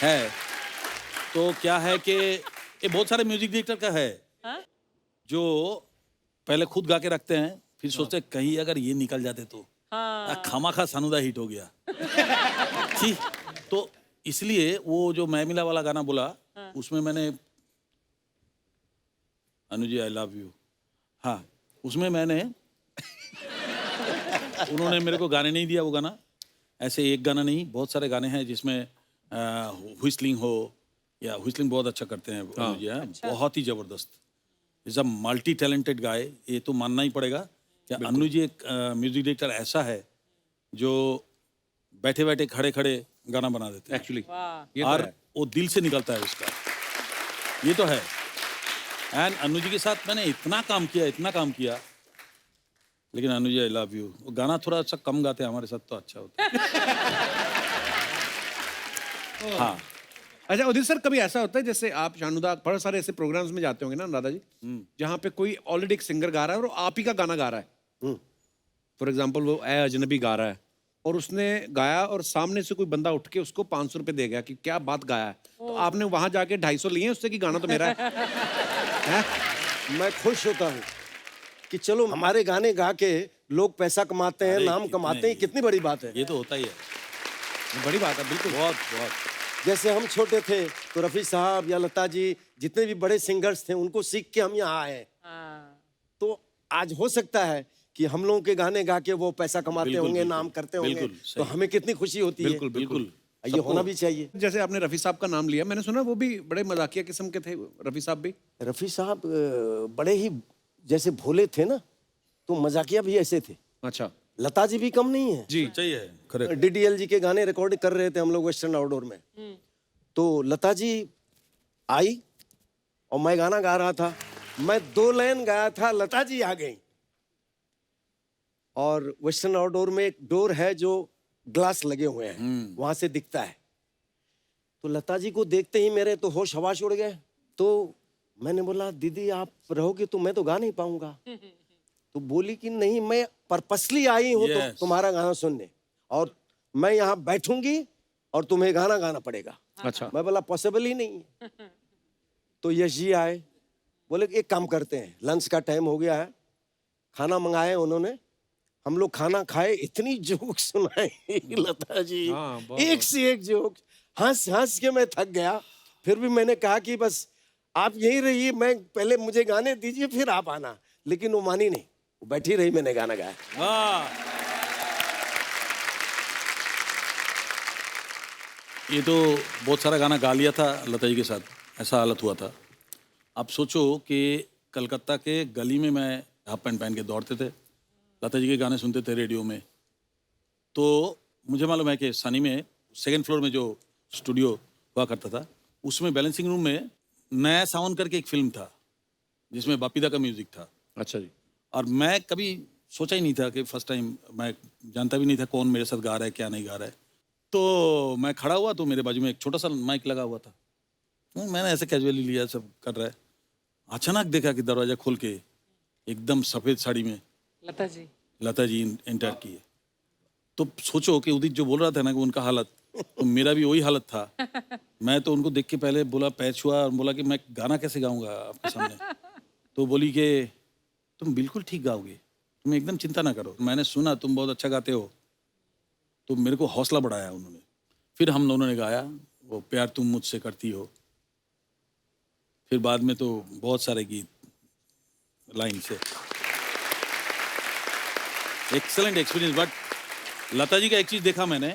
है। तो क्या है कि ये बहुत सारे म्यूजिक डायरेक्टर का है, हाँ? जो पहले खुद गा के रखते हैं, फिर सोचते हैं कहीं अगर ये निकल जाते तो हाँ। खामाखा सानुदा हिट हो गया। ठीक, तो इसलिए वो जो मैं मिला वाला गाना बोला, उसमें मैंने Anu ji I love you, हाँ, उसमें मैंने उन्होंने मेरे को गाने नहीं दिया वो गाना। ऐसे एक गाना नहीं, बहुत सारे गाने हैं जिसमें व्हिस्लिंग हो, या व्हिस्लिंग बहुत अच्छा करते हैं अनु जी, हाँ, बहुत ही जबरदस्त। Is a multi talented guy, ये तो मानना ही पड़ेगा कि अनु जी एक म्यूजिक डायरेक्टर ऐसा है जो बैठे बैठे खड़े खड़े गाना बना देते हैं एक्चुअली। वाह। और वो दिल से निकलता है उसका, ये तो है। एंड अनु जी के साथ मैंने इतना काम किया, लेकिन Anu ji I love you, वो गाना थोड़ा सा कम गाते हैं हमारे साथ, तो अच्छा होता है। हाँ। अच्छा उदित सर, कभी ऐसा होता है जैसे आप शानुदा बहुत सारे ऐसे प्रोग्राम्स में जाते होंगे ना राधा जी, जहाँ पे कोई ऑलरेडी एक सिंगर गा रहा है और आप ही का गाना गा रहा है। फॉर एग्जाम्पल वो ए अजनबी गा रहा है और उसने गाया और सामने से कोई बंदा उठ के उसको 500 रुपए दे गया कि क्या बात गाया है, तो आपने वहां जाके 250 लिए उससे कि गाना तो मेरा है? मैं खुश होता हूँ कि चलो हमारे गाने गा के लोग पैसा कमाते हैं, अरे नाम कितने कमाते हैं, ये- कितनी बड़ी बात है। ये तो होता ही है, बड़ी बात है, बिल्कुल। बहुत बहुत। जैसे हम छोटे थे तो रफी साहब या लता जी, जितने भी बड़े सिंगर्स थे, उनको सीख के हम यहाँ आए। हाँ। तो आज हो सकता है कि हम लोगों के गाने गा के वो पैसा कमाते बिल्कुल, होंगे, बिल्कुल, नाम करते होंगे, बिल्कुल, तो सही। हमें कितनी खुशी होती है। बिल्कुल, बिल्कुल। ये होना भी चाहिए। जैसे आपने रफी साहब का नाम लिया, मैंने सुना वो भी बड़े मजाकिया किस्म के थे, रफी साहब भी। रफी साहब बड़े ही जैसे भोले थे ना, तो मजाकिया भी ऐसे थे। अच्छा लता जी भी कम नहीं है जी। सही है, करेक्ट। डीडीएल जी के गाने रिकॉर्ड कर रहे थे हम लोग वेस्टर्न आउटडोर में, तो लता जी आई और मैं गाना गा रहा था, मैं 2 लाइन गाया था, लता जी आ गई। और वेस्टर्न आउटडोर में एक डोर है जो ग्लास लगे हुए हैं, वहां से दिखता है। तो लता जी को देखते ही मेरे तो होश हवाश उड़ गए। तो मैंने बोला दीदी आप रहोगे तो मैं तो गा नहीं पाऊंगा। तो बोली कि नहीं, मैं पर्पसली आई हूं तो Yes. तुम्हारा गाना सुनने, और मैं यहाँ बैठूंगी और तुम्हें गाना गाना पड़ेगा। अच्छा। मैं बोला पॉसिबल ही नहीं है। तो यश जी आए, बोले एक काम करते हैं, लंच का टाइम हो गया है, खाना मंगाए उन्होंने, हम लोग खाना खाए, इतनी जोक सुनाए लता जी, हाँ, बहुत। एक से एक जोक, हंस हंस के मैं थक गया। फिर भी मैंने कहा कि बस आप यहीं रहिए, मैं पहले मुझे गाने दीजिए फिर आप आना, लेकिन वो मानी नहीं, वो बैठी रही, मैंने गाना गाया। वाह, ये तो बहुत सारा गाना गा लिया था लता जी के साथ, ऐसा हालत हुआ था। आप सोचो कि कलकत्ता के गली में मैं हाफ पैंट पहन के दौड़ते थे, लता जी के गाने सुनते थे रेडियो में। तो मुझे मालूम है कि सनी में 2nd फ्लोर में जो स्टूडियो हुआ करता था, उसमें बैलेंसिंग रूम में नया सावन करके एक फिल्म था जिसमें बापीदा का म्यूजिक था। अच्छा जी। और मैं कभी सोचा ही नहीं था कि फर्स्ट टाइम, मैं जानता भी नहीं था कौन मेरे साथ गा रहा है क्या नहीं गा रहा है। तो मैं खड़ा हुआ तो मेरे बाजू में एक छोटा सा माइक लगा हुआ था, मैंने ऐसे कैजुअली लिया, सब कर रहा है। अचानक देखा कि दरवाजा खोल के एकदम सफ़ेद साड़ी में लता जी। लता जी एंटर किए। तो सोचो कि उदित जो बोल रहा था ना कि उनका हालत, तो मेरा भी वही हालत था। मैं तो उनको देख के पहले बोला, पैर छुआ और बोला कि मैं गाना कैसे गाऊंगा आपके सामने। तो बोली कि तुम बिल्कुल ठीक गाओगे, तुम एकदम चिंता ना करो, मैंने सुना तुम बहुत अच्छा गाते हो। तो मेरे को हौसला बढ़ाया उन्होंने। फिर हम दोनों ने गाया वो प्यार तुम मुझसे करती हो। फिर बाद में तो बहुत सारे गीत लाइन से। Excellent experience. But Lata ji का एक चीज देखा मैंने,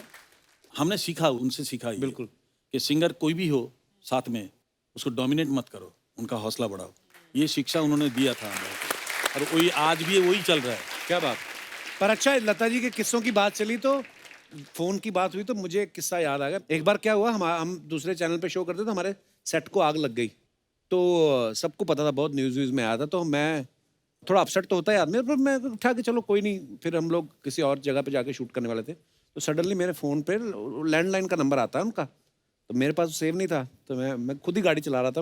हमने सीखा, उनसे सीखा ये, बिल्कुल, कि सिंगर कोई भी हो साथ में उसको डोमिनेट मत करो, उनका हौसला बढ़ाओ। ये शिक्षा उन्होंने दिया था हमें, और वही आज भी वही चल रहा है। क्या बात। पर अच्छा, लता जी के किस्सों की बात चली तो फोन की बात हुई तो मुझे एक किस्सा याद आ गया। एक बार क्या हुआ, हम दूसरे चैनल पे शो करते थे, हमारे सेट को आग लग गई। तो सबको पता था, बहुत न्यूज़ में आया था। तो मैं थोड़ा अपसेट तो होता है आदमी, पर मैं उठा के चलो कोई नहीं। फिर हम लोग किसी और जगह पे जाके शूट करने वाले थे। तो सडनली मेरे फ़ोन पे लैंडलाइन का नंबर आता है उनका, तो मेरे पास सेव नहीं था। तो मैं खुद ही गाड़ी चला रहा था।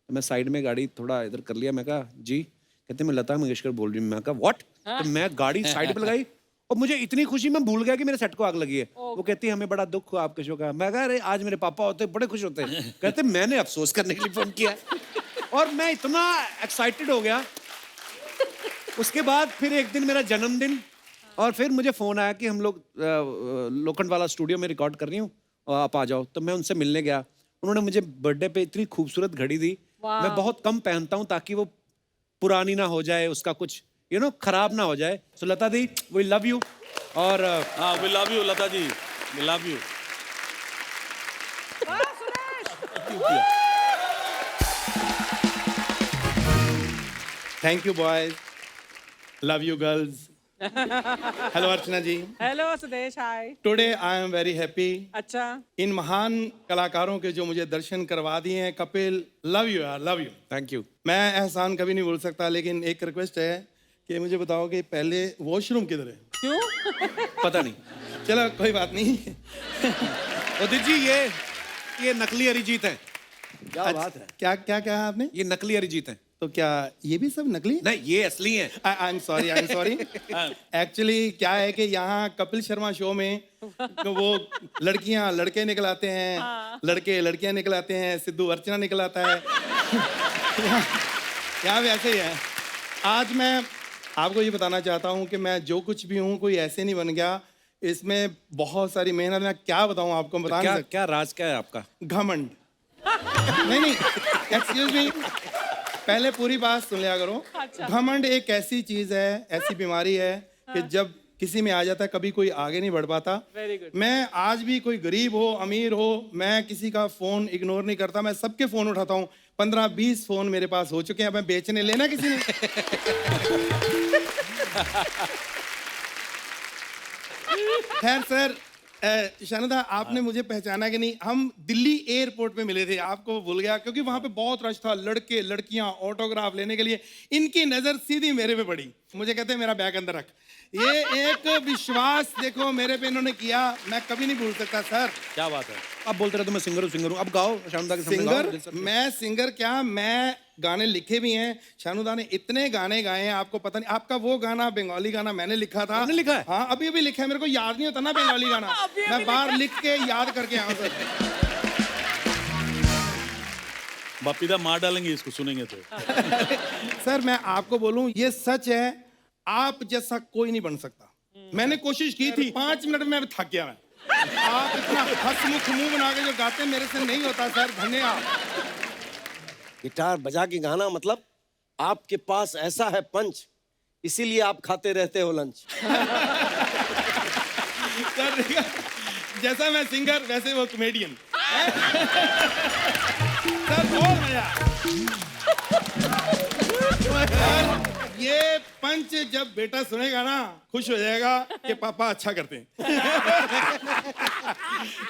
मैं साइड में गाड़ी थोड़ा इधर कर लिया। मैं कहा जी, कहते मैं लता मंगेशकर बोल रही हूँ। मैं कहा व्हाट। तो मैं गाड़ी साइड पे लगाई और मुझे इतनी खुशी, मैं भूल गया कि मेरे सेट को आग लगी है। वो कहती है हमें बड़ा दुख हुआ आपके शो का। मैं कहा अरे आज मेरे पापा होते बड़े खुश होते। कहते मैंने अफसोस करने के लिए फोन किया। और मैं इतना एक्साइटेड हो गया। उसके बाद फिर एक दिन मेरा जन्मदिन, और फिर मुझे फ़ोन आया कि हम लोग लोखंडवाला स्टूडियो में रिकॉर्ड कर रही हूँ और आप आ जाओ। तो मैं उनसे मिलने गया। उन्होंने मुझे बर्थडे पे इतनी खूबसूरत घड़ी दी। मैं बहुत कम पहनता हूँ ताकि वो पुरानी ना हो जाए, उसका कुछ खराब ना हो जाए। So Lata di, we love you. और हाँ, we love you Lata ji, we love you. Thank you, boys. Love you, girls. Hello, Archana ji. Hello Sudesh, hi. Today I am very happy. अच्छा, इन महान कलाकारों के जो मुझे दर्शन करवा दिए हैं, कपिल, लव यू यार, लव यू। Thank you. मैं एहसान कभी नहीं बोल सकता, लेकिन एक रिक्वेस्ट है कि मुझे बताओ कि पहले वॉशरूम किधर है? क्यों? पता नहीं। चलो कोई बात नहीं। उदित जी, ये नकली अरिजीत है। क्या बात है। क्या क्या कहा आपने? ये नकली अरिजीत है। तो क्या ये भी सब नकली? नहीं, ये असली है। I am sorry. एक्चुअली क्या है कि यहाँ कपिल शर्मा शो में तो वो लड़कियाँ लड़के निकल आते हैं, लड़के लड़कियाँ निकल आते हैं, सिद्धू अर्चना निकल आता है। यहाँ भी ऐसे ही है। आज मैं आपको ये बताना चाहता हूँ कि मैं जो कुछ भी हूँ कोई ऐसे नहीं बन गया। इसमें बहुत सारी मेहनत। मैं क्या बताऊँ आपको, बता नहीं सकता। क्या राज क्या है आपका? घमंड। नहीं, एक्सक्यूज मी, पहले पूरी बात सुन लिया करो। घमंड एक ऐसी चीज है, ऐसी बीमारी है कि जब किसी में आ जाता है कभी कोई आगे नहीं बढ़ पाता। Very good. मैं आज भी, कोई गरीब हो अमीर हो, मैं किसी का फोन इग्नोर नहीं करता। मैं सबके फोन उठाता हूँ। 15-20 फोन मेरे पास हो चुके हैं। मैं बेचने लेना किसी ने। खैर सर, शानदा, आपने मुझे पहचाना कि नहीं? हम दिल्ली एयरपोर्ट पे मिले थे, आपको भूल गया क्योंकि वहां पे बहुत रश था। लड़के लड़कियां ऑटोग्राफ लेने के लिए, इनकी नजर सीधी मेरे पे पड़ी। मुझे कहते हैं मेरा बैग अंदर रख। ये एक विश्वास देखो मेरे पे इन्होंने किया, मैं कभी नहीं भूल सकता सर। क्या बात है। अब बोलते रहे तो मैं सिंगर हूँ। अब गाओ शानुदा के सामने गाओ। सिंगर? मैं सिंगर क्या, मैं गाने लिखे भी हैं। शानुदा ने इतने गाने गाए हैं, आपको पता नहीं। आपका वो गाना, बंगाली गाना, मैंने लिखा था। आपने लिखा है? हाँ, अभी भी लिखा है। मेरे को याद नहीं होता ना बंगाली गाना। मैं बाहर लिख के याद करके आऊँ सर। बापीदा मार डालेंगे इसको सुनेंगे तो। सर मैं आपको बोलूं, ये सच है, आप जैसा कोई नहीं बन सकता। मैंने कोशिश की थी, 5 मिनट में थक गया मैं। आप इतना हंसमुख मुंह बना के जो गाते हैं, मेरे से नहीं होता सर। धन्यवाद। गिटार बजा के गाना, मतलब आपके पास ऐसा है पंच, इसीलिए आप खाते रहते हो लंच। सर जैसा मैं सिंगर वैसे वो कॉमेडियन। सर बहुत मजा। ये पंच जब बेटा सुनेगा ना, खुश हो जाएगा कि पापा अच्छा करते हैं।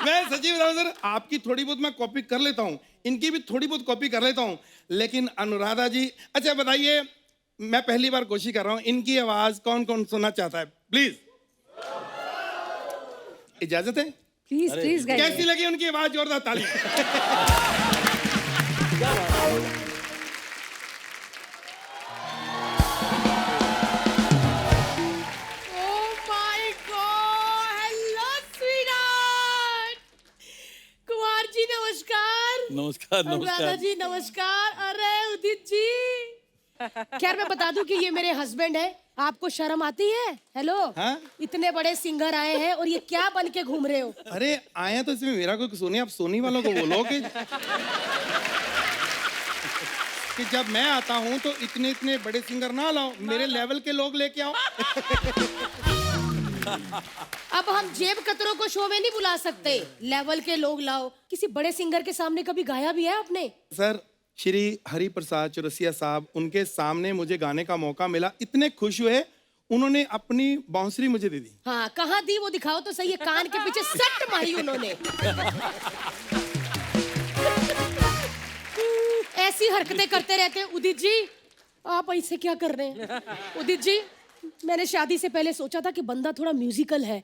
मैं सच्ची बताऊं सर, आपकी थोड़ी बहुत मैं कॉपी कर लेता हूँ, इनकी भी थोड़ी बहुत कॉपी कर लेता हूँ, लेकिन अनुराधा जी, अच्छा बताइए, मैं पहली बार कोशिश कर रहा हूँ, इनकी आवाज कौन कौन सुनना चाहता है? प्लीज, इजाजत है? प्लीज प्लीज कैसी लगी उनकी आवाज? जोरदार ताली। Oh my God! नमस्कार अनुराधा नमस्कार। जी नमस्कार। अरे उदित जी, खैर मैं बता दूं कि ये मेरे हस्बैंड है। आपको शर्म आती है? हेलो, हाँ? इतने बड़े सिंगर आए हैं और ये क्या बन के घूम रहे हो? अरे आए तो इसमें मेरा कोई कसूर नहीं, आप सोनी वालों को बोलो कि जब मैं आता हूँ तो इतने इतने बड़े सिंगर ना लाओ, मेरे लेवल के लोग लेके आओ। अब हम जेब कतरों को शो में नहीं बुला सकते, लेवल के लोग लाओ। किसी बड़े सिंगर के सामने कभी गाया भी है आपने? सर श्री हरि प्रसाद चौरसिया साहब, उनके सामने मुझे गाने का मौका मिला, इतने खुश हुए, उन्होंने अपनी बांसुरी मुझे दे दी। हाँ, कहाँ दी वो दिखाओ तो सही है। कान के पीछे सट मारी उन्होंने। ऐसी हरकतें करते रहते हैं उदित जी। आप ऐसे क्या कर रहे हैं? उदित जी, मैंने शादी से पहले सोचा था कि बंदा थोड़ा म्यूजिकल है,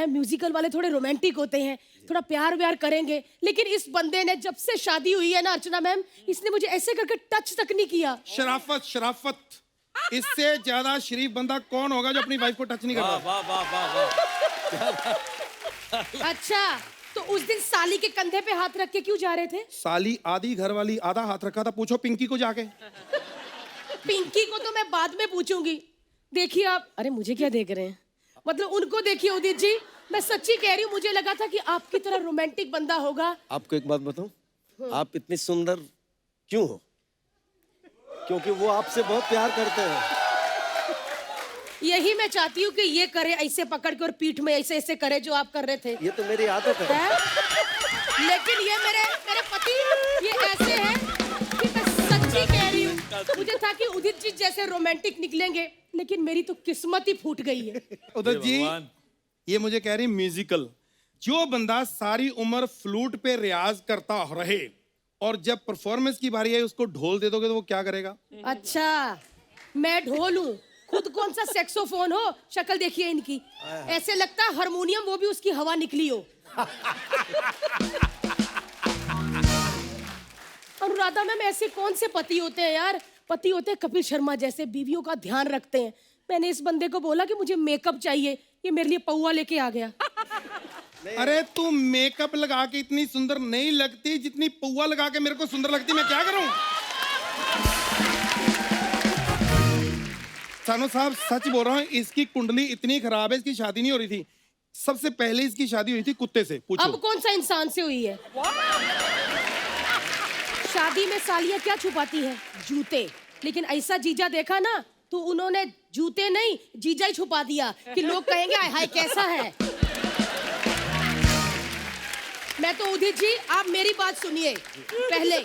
म्यूजिकल वाले थोड़े रोमांटिक होते हैं, थोड़ा प्यार व्यार करेंगे। लेकिन इस बंदे ने, जब से शादी हुई है ना अर्चना मैम, इसने मुझे ऐसे करके टच तक नहीं किया। शराफत शराफत, इससे ज्यादा शरीफ बंदा कौन होगा जो अपनी वाइफ को टच नहीं वाह करता। वाह वाह वाह वाह। अच्छा, तो उस दिन साली के कंधे पे हाथ रख के क्यों जा रहे थे? साली आधी घर वाली, आधा हाथ रखा था। पूछो पिंकी को जाके। पिंकी को तो मैं बाद में पूछूंगी। देखिए आप, अरे मुझे क्या देख रहे हैं, मतलब उनको देखिए उदित जी। मैं सच्ची कह रही हूँ, मुझे लगा था कि आपकी तरह रोमांटिक बंदा होगा। आपको एक बात बताऊं, आप इतनी सुंदर क्यों हो? क्योंकि वो आपसे बहुत प्यार करते हैं। यही मैं चाहती हूँ कि ये करे, ऐसे पकड़ के और पीठ में ऐसे ऐसे करे जो आप कर रहे थे। ये तो मेरी आदत है। लेकिन ये मेरे पति ये ऐसे हैं कि मैं सच्ची कह रही हूँ, मुझे था कि उदित जी जैसे रोमांटिक निकलेंगे, लेकिन मेरी तो किस्मत ही फूट गई है। उधर जी, ये मुझे कह रही म्यूजिकल। जो बंदा सारी उम्र फ्लूट पे रियाज करता रहे और जब परफॉर्मेंस की बारी आई उसको ढोल दे दोगे तो वो क्या करेगा? अच्छा, मैं ढोल हूँ, खुद कौन सा सेक्सोफोन हो। शक्ल देखिए इनकी, ऐसे लगता है हारमोनियम वो भी उसकी हवा निकली हो। अनुराधा मैम, ऐसे कौन से पति होते हैं यार? पति होते हैं कपिल शर्मा जैसे, बीवियों का ध्यान रखते हैं। मैंने इस बंदे को बोला कि मुझे मेकअप चाहिए, ये मेरे लिए पौवा लेके आ गया। अरे तू मेकअप लगा के इतनी सुंदर नहीं लगती जितनी पौवा लगा के मेरे को सुंदर लगती। मैं क्या करूं? सानू साहब सच बोल रहा हूँ, इसकी कुंडली इतनी खराब है, इसकी शादी नहीं हो रही थी। सबसे पहले इसकी शादी हुई थी कुत्ते से। पूछो। अब कौन सा इंसान से हुई है? शादी में सालियां क्या छुपाती है? जूते। लेकिन ऐसा जीजा देखा ना तो उन्होंने जूते नहीं, जीजा ही छुपा दिया कि लोग कहेंगे हाय हाय कैसा है। मैं तो उदित जी, आप मेरी बात सुनिए पहले,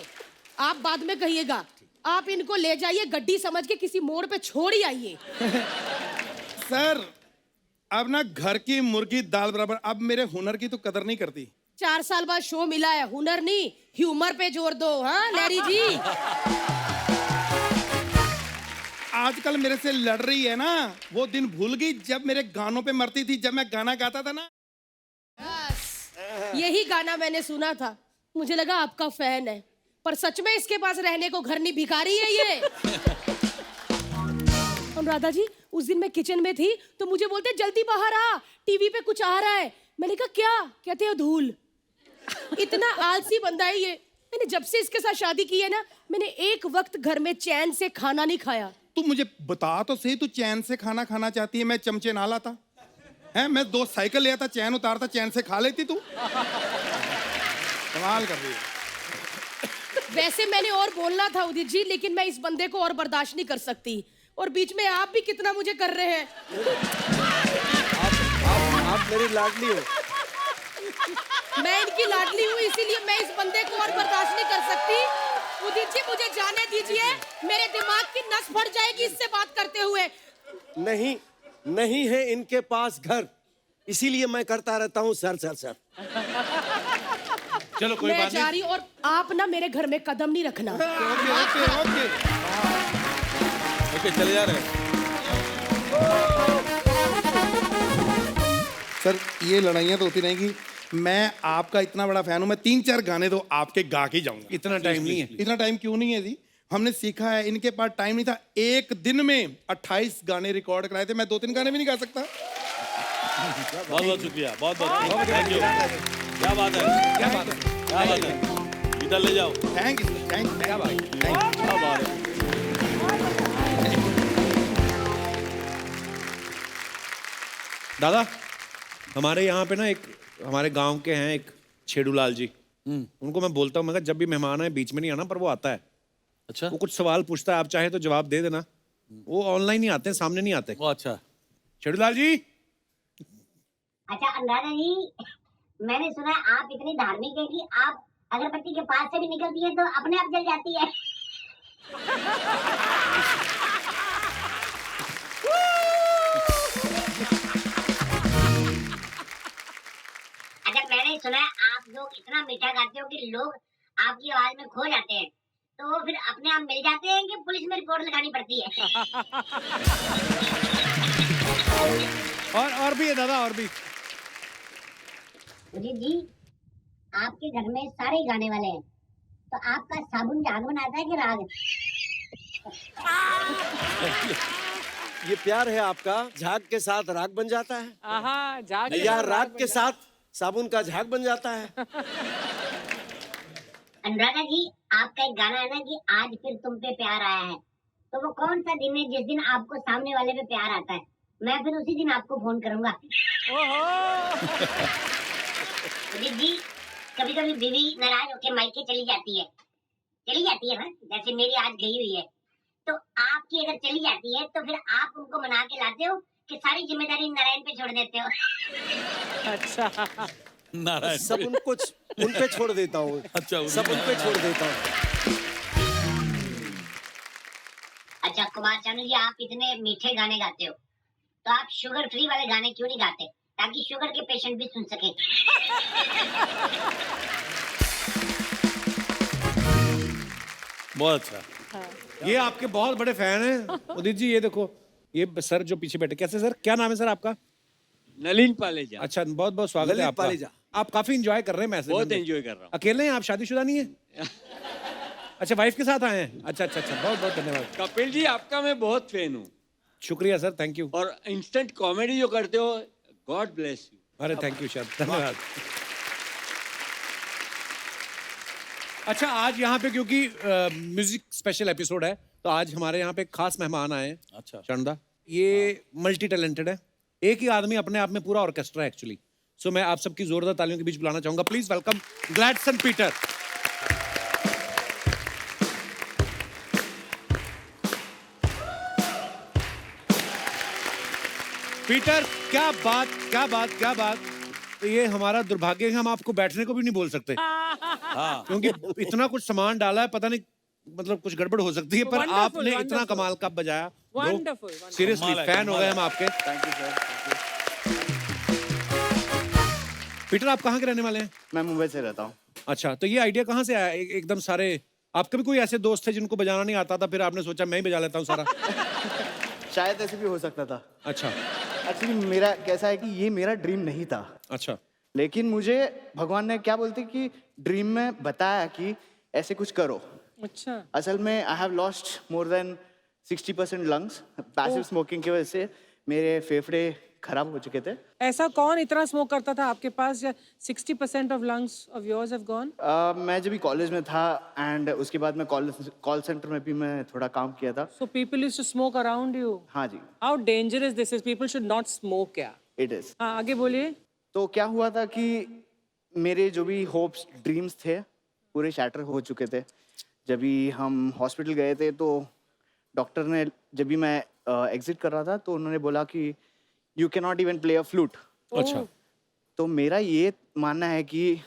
आप बाद में कहिएगा। आप इनको ले जाइए, गड्डी समझ के किसी मोड़ पे छोड़ ही आइए। सर, अब ना घर की मुर्गी दाल बराबर। अब मेरे हुनर की तो कदर नहीं करती। 4 साल बाद शो मिला है, हुनर नहीं ह्यूमर पे जोर दो। हाँ लहरी जी, आजकल मेरे से लड़ रही है ना, वो दिन भूल गई जब मेरे गानों पे मरती थी, जब मैं गाना गाता था ना। यही गाना मैंने सुना था, मुझे लगा आपका फैन है, पर सच में इसके पास रहने को घर नहीं, भिखारी है ये। अनुराधा जी, उस दिन मैं किचन में थी तो मुझे बोलते जल्दी बाहर आ, टीवी पे कुछ आ रहा है। मैंने कहा क्या? कहते हो धूल। इतना आलसी बंदा है ये। मैंने जब से इसके साथ शादी की है ना, मैंने एक वक्त घर में चैन से खाना नहीं खाया। तू मुझे बता तो सही, तू चैन से खाना खाना चाहती है? मैं चमचे ना लाता है, मैं 2 साइकिल ले आता, चैन उतारता, चैन से खा लेती। तू कमाल कर रही है। वैसे मैंने और बोलना था उदित जी, लेकिन मैं इस बंदे को और बर्दाश्त नहीं कर सकती। और बीच में आप भी कितना मुझे कर रहे हैं। आप मेरी लाडली हो। मैं इनकी लाडली हूँ, इसीलिए मैं इस बंदे को और बर्दाश्त नहीं कर सकती। उदित जी, मुझे जाने दीजिए, मेरे दिमाग की नस फट जाएगी इससे बात करते हुए। नहीं, नहीं है इनके पास घर, इसीलिए मैं करता रहता हूँ सर सर सर। चलो कोई मैं बात जा नहीं। रही हूँ, और आप ना मेरे घर में कदम नहीं रखना। Okay okay okay. ओके, चले जा रहे हैं। सर, ये लड़ाइयाँ तो होती रहेंगी। मैं आपका इतना बड़ा फैन हूँ, मैं 3-4 गाने तो आपके गा के जाऊंगा। इतना टाइम नहीं है। इतना टाइम क्यों नहीं है जी? हमने सीखा है, इनके पास टाइम नहीं था। एक दिन में 28 गाने रिकॉर्ड कराए थे, मैं 2-3 गाने भी नहीं गा सकता। बहुत बहुत शुक्रिया, बहुत बहुत थैंक यू। क्या बात है, क्या बात है, क्या बात है। इधर ले जाओ। थैंक यू सर, थैंक क्या भाई क्या बात है। दादा, हमारे यहाँ पे ना एक हमारे गांव के हैं एक छेड़ूलाल जी, उनको मैं बोलता हूँ, मैं कहा जब भी मेहमान आए बीच में नहीं आना, पर वो आता है। अच्छा, वो कुछ सवाल पूछता है, आप चाहे तो जवाब दे देना। वो ऑनलाइन ही आते हैं, सामने नहीं आते। वो अच्छा। छेड़ूलाल जी, अच्छा अनुराधा जी, मैंने सुना है आप इतनी धार्मिक है कि आप अगरबत्ती के पास से भी निकलती है तो अपने आप जल जाती है। अच्छा, मैंने सुना है आप लोग इतना मीठा गाते हो कि लोग आपकी आवाज में खो जाते हैं, तो वो फिर अपने आप मिल जाते हैं कि पुलिस में रिपोर्ट लगानी पड़ती है? और भी है दादा, और भी। उदित जी, आपके घर में सारे गाने वाले हैं, तो आपका साबुन झाग बनाता है कि राग? ये प्यार है आपका, झाग के साथ राग बन जाता है आहा, जाग या राग के साथ साबुन का झाग बन जाता है। अनुराधा जी, आपका एक गाना है ना कि आज फिर तुम पे प्यार आया है, तो वो कौन सा दिन है जिस दिन आपको सामने वाले पे प्यार आता है? मैं फिर उसी दिन आपको फोन करूंगा। उदित जी, कभी कभी बीवी नाराज होके मायके चली जाती है ना, जैसे मेरी आज गई हुई है, तो आपकी अगर चली जाती है तो फिर आप उनको मना के लाते हो कि सारी जिम्मेदारी नारायण पे छोड़ देते हो? अच्छा, नारायण सब उनको उन पे छोड़ देता हूँ। अच्छा, सब उन पे छोड़ देता हूँ। अच्छा कुमार चानू जी, आप इतने मीठे गाने गाते हो, तो आप शुगर फ्री वाले गाने क्यों नहीं गाते, ताकि शुगर के पेशेंट भी सुन सके? बहुत अच्छा। ये आपके बहुत बड़े फैन हैं उदित जी। ये देखो, ये सर जो पीछे बैठे, कैसे सर, क्या नाम है सर आपका? नलिन पालेजा। अच्छा, बहुत बहुत स्वागत है ललित आपका। पालेजा। आप काफी एंजॉय कर रहे हैं मैसेज। बहुत एंजॉय कर रहा हूँ। अकेले हैं आप, शादीशुदा नहीं है? अच्छा, वाइफ के साथ आए हैं? अच्छा अच्छा अच्छा, बहुत बहुत धन्यवाद। कपिल जी, आपका मैं बहुत फैन हूँ, शुक्रिया सर, थैंक यू। और इंस्टेंट कॉमेडी जो करते हो, गॉड ब्लेस यू। अरे थैंक यू सर, धन्यवाद। अच्छा, आज यहाँ पे क्योंकि म्यूजिक स्पेशल एपिसोड है, तो आज हमारे यहाँ पे एक खास मेहमान आए हैं। अच्छा। चंदा, ये मल्टी टैलेंटेड है, एक ही आदमी अपने आप में पूरा ऑर्केस्ट्रा है एक्चुअली। सो मैं आप सबकी जोरदार तालियों के बीच बुलाना चाहूंगा, please welcome Gladson Peter. Peter, क्या बात क्या बात क्या बात। तो ये हमारा दुर्भाग्य है, हम आपको बैठने को भी नहीं बोल सकते, हाँ, क्योंकि इतना कुछ सामान डाला है, पता नहीं मतलब कुछ गड़बड़ हो सकती है, पर Wonderful, आपने इतना wonderful. कमाल का बजाया। Wonderful, सीरियसली कमाल है, फैन हो कमाल गए है। हम आपके। Thank you sir. पीटर, आप कहाँ के रहने वाले हैं? मैं मुंबई से रहता हूँ। अच्छा, तो ये आइडिया कहाँ से आया एकदम सारे? आपके भी कोई ऐसे दोस्त थे जिनको बजाना नहीं आता था, फिर आपने सोचा मैं ही बजा लेता हूँ सारा? शायद ऐसे भी हो सकता था। अच्छा एक्चुअली मेरा कैसा है कि ये मेरा ड्रीम नहीं था, अच्छा लेकिन मुझे भगवान ने क्या बोलते कि ड्रीम में बताया कि ऐसे कुछ करो। अच्छा, असल में I have lost more than 60% lungs passive smoking की वजह से। मेरे फेफड़े खराब हो चुके थे। ऐसा कौन इतना स्मोक करता था आपके पास? 60% of lungs of yours have gone. मैं जब भी कॉलेज में था एंड उसके बाद मैं कॉल सेंटर में भी मैं थोड़ा काम किया था। So people used to smoke around you. हाँ जी, how dangerous this is, people should not smoke. Yeah it is. हाँ, आगे बोलिए। तो क्या हुआ था कि मेरे जो भी होप्स ड्रीम्स थे पूरे शैटर हो चुके थे। जब भी हम हॉस्पिटल गए थे तो डॉक्टर ने, जब भी मैं एग्जिट कर रहा था तो उन्होंने बोला कि you can not even play a flute. अच्छा, तो मेरा ये मानना है कि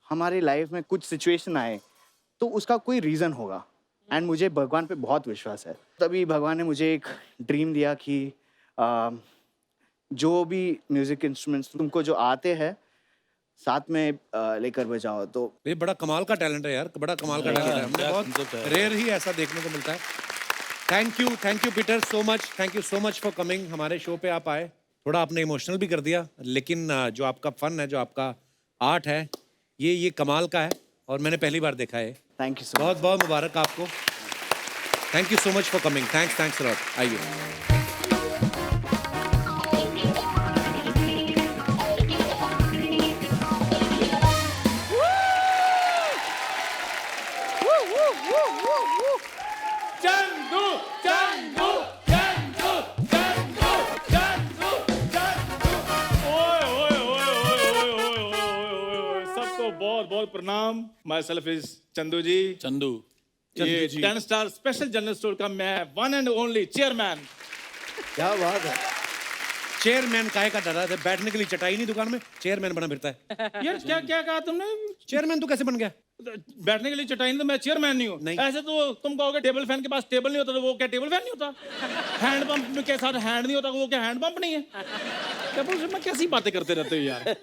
हमारे लाइफ में कुछ सिचुएशन आए तो उसका कोई रीज़न होगा, एंड मुझे भगवान पे बहुत विश्वास है। तभी भगवान ने मुझे एक ड्रीम दिया कि जो भी म्यूजिक इंस्ट्रूमेंट्स तुमको जो आते हैं साथ में लेकर बजाओ। तो ये बड़ा कमाल का टैलेंट है यार, बड़ा कमाल का टैलेंट है। हमें क्या बहुत concept है। रेयर ही ऐसा देखने को मिलता है। Thank you Peter so much, thank you so much for coming. हमारे शो पे आप आए, थोड़ा आपने इमोशनल भी कर दिया, लेकिन जो आपका फन है, जो आपका आर्ट है, ये कमाल का है और मैंने पहली बार देखा है। Thank you so much. बहुत बहुत मुबारक आपको। Thank you so much for coming. Thanks lot. आइए। चंदू चंदू चंदू चंदू चंदू चंदू। ओए ओए ओए ओए ओए ओए सबको बहुत बहुत प्रणाम। माई सेल्फ इज चंदू जी। चंदू ये 10 स्टार स्पेशल जनरल स्टोर का मैं वन एंड ओनली चेयरमैन। क्या बात है। चेयरमैन काहे का डरा है? बैठने के लिए चटाई नहीं दुकान में, चेयरमैन बना फिरता है। यार क्या क्या कहा तुमने? चेयरमैन तू कैसे बन गया? बैठने के लिए चटाई नहीं तो मैं चेयरमैन नहीं हूँ। नहीं। ऐसे तो तुम कहोगे टेबल फैन के पास टेबल नहीं होता तो वो क्या टेबल फैन नहीं होता? हैंड पंप के साथ हैंड नहीं होता वो क्या हैंड पंप नहीं है? क्या बोल मैं कैसी बातें करते रहते हो यार।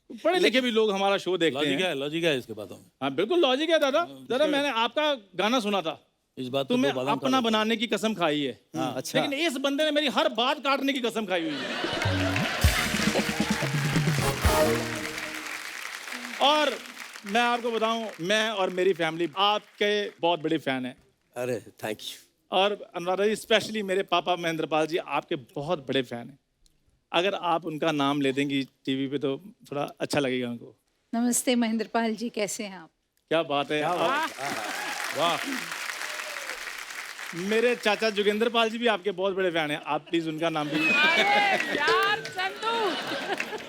पढ़े लिखे भी लोग हमारा शो देखते हैं। लॉजिक है इसके बातों में। हाँ बिल्कुल लॉजिक है दादा। दादा मैंने आपका गाना सुना था, इस बात तुम्हें अपना बनाने की कसम खाई है। अच्छा। लेकिन इस बंदे ने मेरी हर बात काटने की कसम खाई हुई है। और मैं आपको बताऊं, मैं और मेरी फैमिली आपके बहुत बड़े फैन हैं। अरे थैंक यू। और अनुराधा जी स्पेशली मेरे पापा महेंद्रपाल जी आपके बहुत बड़े फैन हैं। अगर आप उनका नाम ले देंगी टीवी पे तो थोड़ा अच्छा लगेगा उनको। नमस्ते महेंद्रपाल जी, कैसे हैं आप? क्या बात है। वाह। मेरे चाचा जोगेंद्र पाल जी भी आपके बहुत बड़े फैन हैं। आप प्लीज उनका नाम भी।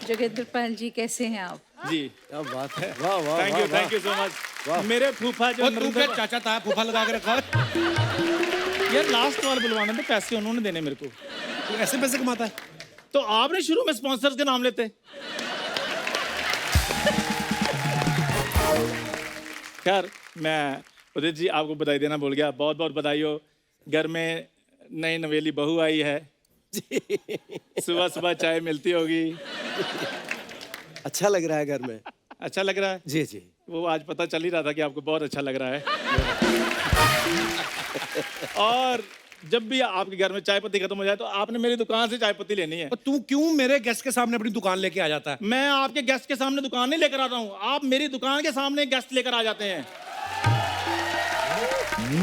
जोगेंद्र पाल जी कैसे हैं आप? जी क्या बात है। वाह वाह। Thank you so much. मेरे फूफा जो तू क्या चाचा था फूफा लगा के रखा? यार लास्ट वाले बुलवाने थे, पैसे उन्होंने देने मेरे को। तू ऐसे पैसे कमाता है? तो आपने शुरू में स्पॉन्सर्स के नाम लेते। खैर मैं उदित जी आपको बधाई देना भूल गया। बहुत बहुत बधाई हो। घर में नई नवेली बहू आई है। सुबह सुबह चाय मिलती होगी। अच्छा लग रहा है घर में। अच्छा लग रहा है? जी जी। वो आज पता चल ही रहा था कि आपको बहुत अच्छा लग रहा है। और जब भी आपके घर में चाय पत्ती खत्म हो जाए तो आपने मेरी दुकान से चाय पत्ती लेनी है। तू क्यों मेरे गेस्ट के सामने अपनी दुकान लेके आ जाता है? मैं आपके गेस्ट के सामने दुकान नहीं लेकर आता हूँ, आप मेरी दुकान के सामने गेस्ट लेकर आ जाते हैं।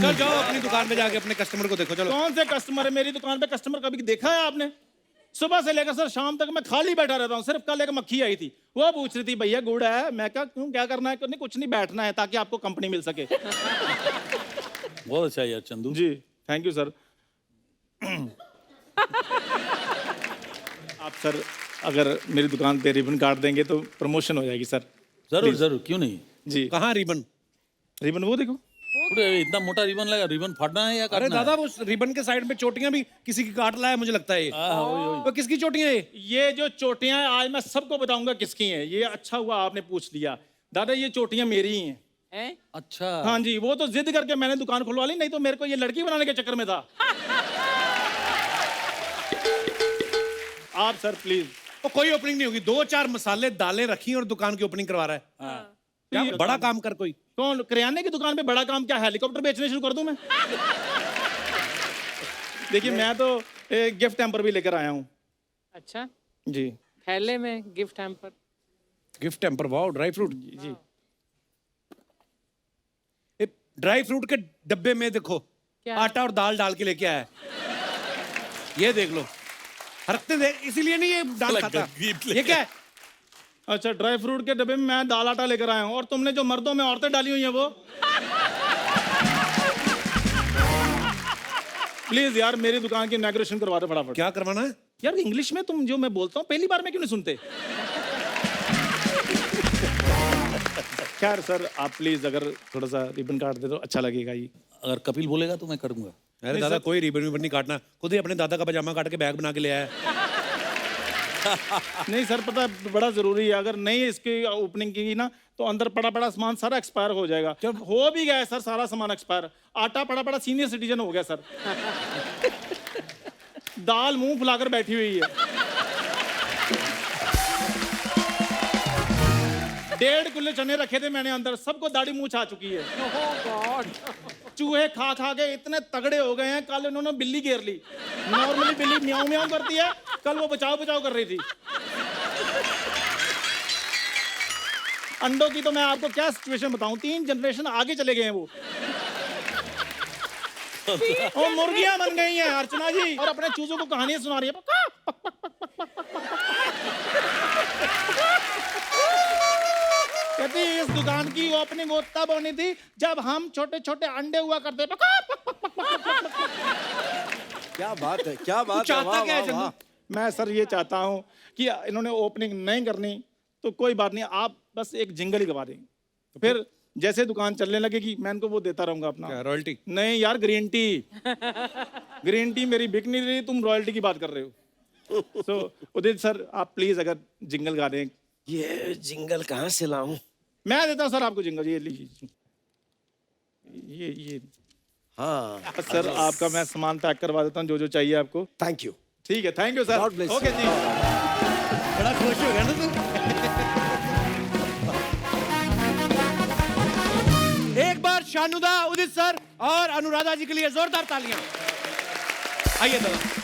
चल जाओ अपनी दुकान पे जाके अपने कस्टमर को देखो। चलो। कौन से कस्टमर है मेरी दुकान पे? कस्टमर कभी देखा है आपने? सुबह से लेकर सर शाम तक मैं खाली बैठा रहता हूँ। सिर्फ कल एक मक्खी आई थी, वो पूछ रही थी भैया गुड़ है। मैं कहा क्यों, क्या करना है? नहीं कुछ नहीं, बैठना है ताकि आपको कंपनी मिल सके। बहुत अच्छा यार Chandu ji. Thank you sir. आप सर अगर मेरी दुकान पे रिबन काट देंगे तो प्रमोशन हो जाएगी सर। जरूर जरूर, क्यों नहीं। जी। कहाँ रिबन? रिबन वो देखो। इतना मोटा रिबन लगा, रिबन फाड़ना है या अरे दादा वो रिबन के साइड में चोटियां भी किसी की काट लाया मुझे लगता है। तो किसकी चोटियां है? ये जो चोटियां हैं आज मैं सबको बताऊंगा किसकी हैं। ये अच्छा हुआ आपने पूछ लिया दादा, ये चोटियां मेरी ही हैं। अच्छा। हाँ जी, वो तो जिद करके मैंने दुकान खुलवा ली, नहीं तो मेरे को ये लड़की बनाने के चक्कर में था। आप सर प्लीज। तो कोई ओपनिंग नहीं होगी। 2-4 मसाले दालें रखी और दुकान की ओपनिंग करवा रहा है। क्या बड़ा काम कर कोई। कौन? किराने की दुकान पे बड़ा काम क्या? हेलीकॉप्टर बेचने शुरू कर दूं मैं? देखिए मैं तो एक गिफ्ट हैम्पर भी लेकर आया हूँ। अच्छा जी। थैले में gift hamper. Gift hamper, wow. Dry fruit. जी। ड्राई फ्रूट के डब्बे में देखो आटा और दाल डाल के लेके आया है। ये देख लो, हरकते देख, इसीलिए नहीं ये दाल खाता। ये क्या है? अच्छा, ड्राई फ्रूट के डब्बे में मैं दाल आटा लेकर आया हूँ और तुमने जो मर्दों में औरतें डाली हुई हैं वो। प्लीज यार मेरी दुकान की इनॉग्रेशन करवा दो फटाफट। क्या करवाना है यार? इंग्लिश में तुम जो मैं बोलता हूँ पहली बार में क्यों नहीं सुनते? खैर सर आप प्लीज अगर थोड़ा सा रिबन काट दे तो अच्छा लगेगा। ये अगर कपिल बोलेगा तो मैं करूंगा। अरे दादा कोई रिबन विबन नहीं काटना, खुद ही अपने दादा का पजामा काट के बैग बना के ले आया। नहीं सर पता बड़ा जरूरी है, अगर नहीं इसकी ओपनिंग की ना तो अंदर पड़ा पड़ा सामान सारा एक्सपायर हो जाएगा। जब हो भी गया है सर सारा सामान एक्सपायर, आटा पड़ा पड़ा सीनियर सिटीजन हो गया सर। दाल मुंह फुलाकर बैठी हुई है। 1.5 किलो चने रखे थे मैंने अंदर, सबको दाढ़ी मूंछ आ चुकी है। चूहे खा खा के इतने तगड़े हो गए हैं, कल इन्होंने बिल्ली घेर ली। नॉर्मली बिल्ली म्याऊं म्याऊं करती है, कल वो बचाव बचाव कर रही थी। अंडों की तो मैं आपको क्या सिचुएशन बताऊं, 3 जनरेशन आगे चले गए हैं वो। और मुर्गियां बन गई हैं अर्चना जी, और अपने चूजों को कहानियां सुना रही है। कहती इस दुकान की ओपनिंग तब होनी थी जब हम छोटे छोटे अंडे हुआ करते। क्या बात है, क्या बात है, चाहता वाह, क्या है वाह, चंदू? वाह। मैं सर ये चाहता हूँ कि इन्होंने ओपनिंग नहीं करनी तो कोई बात नहीं, आप बस एक जिंगल ही गवा देंगे, फिर जैसे दुकान चलने लगेगी मैं इनको वो देता रहूंगा अपना रॉयल्टी। नहीं यार, ग्रीन टी। ग्रीन टी मेरी बिक नहीं रही, तुम रॉयल्टी की बात कर रहे हो। सो उदित सर आप प्लीज अगर जिंगल गा दें। ये जिंगल कहाँ से लाऊं? मैं देता हूँ सर आपको जिंगल, ये लीजिए। ये हाँ सर आपका मैं सामान पैक करवा देता हूँ, जो जो चाहिए आपको। Thank you. ठीक है, thank you sir. God bless you. Okay ji. बड़ा खुश हो गया ना तू? एक बार शानुदा, उदित सर और अनुराधा जी के लिए जोरदार तालियां। आइए दादा।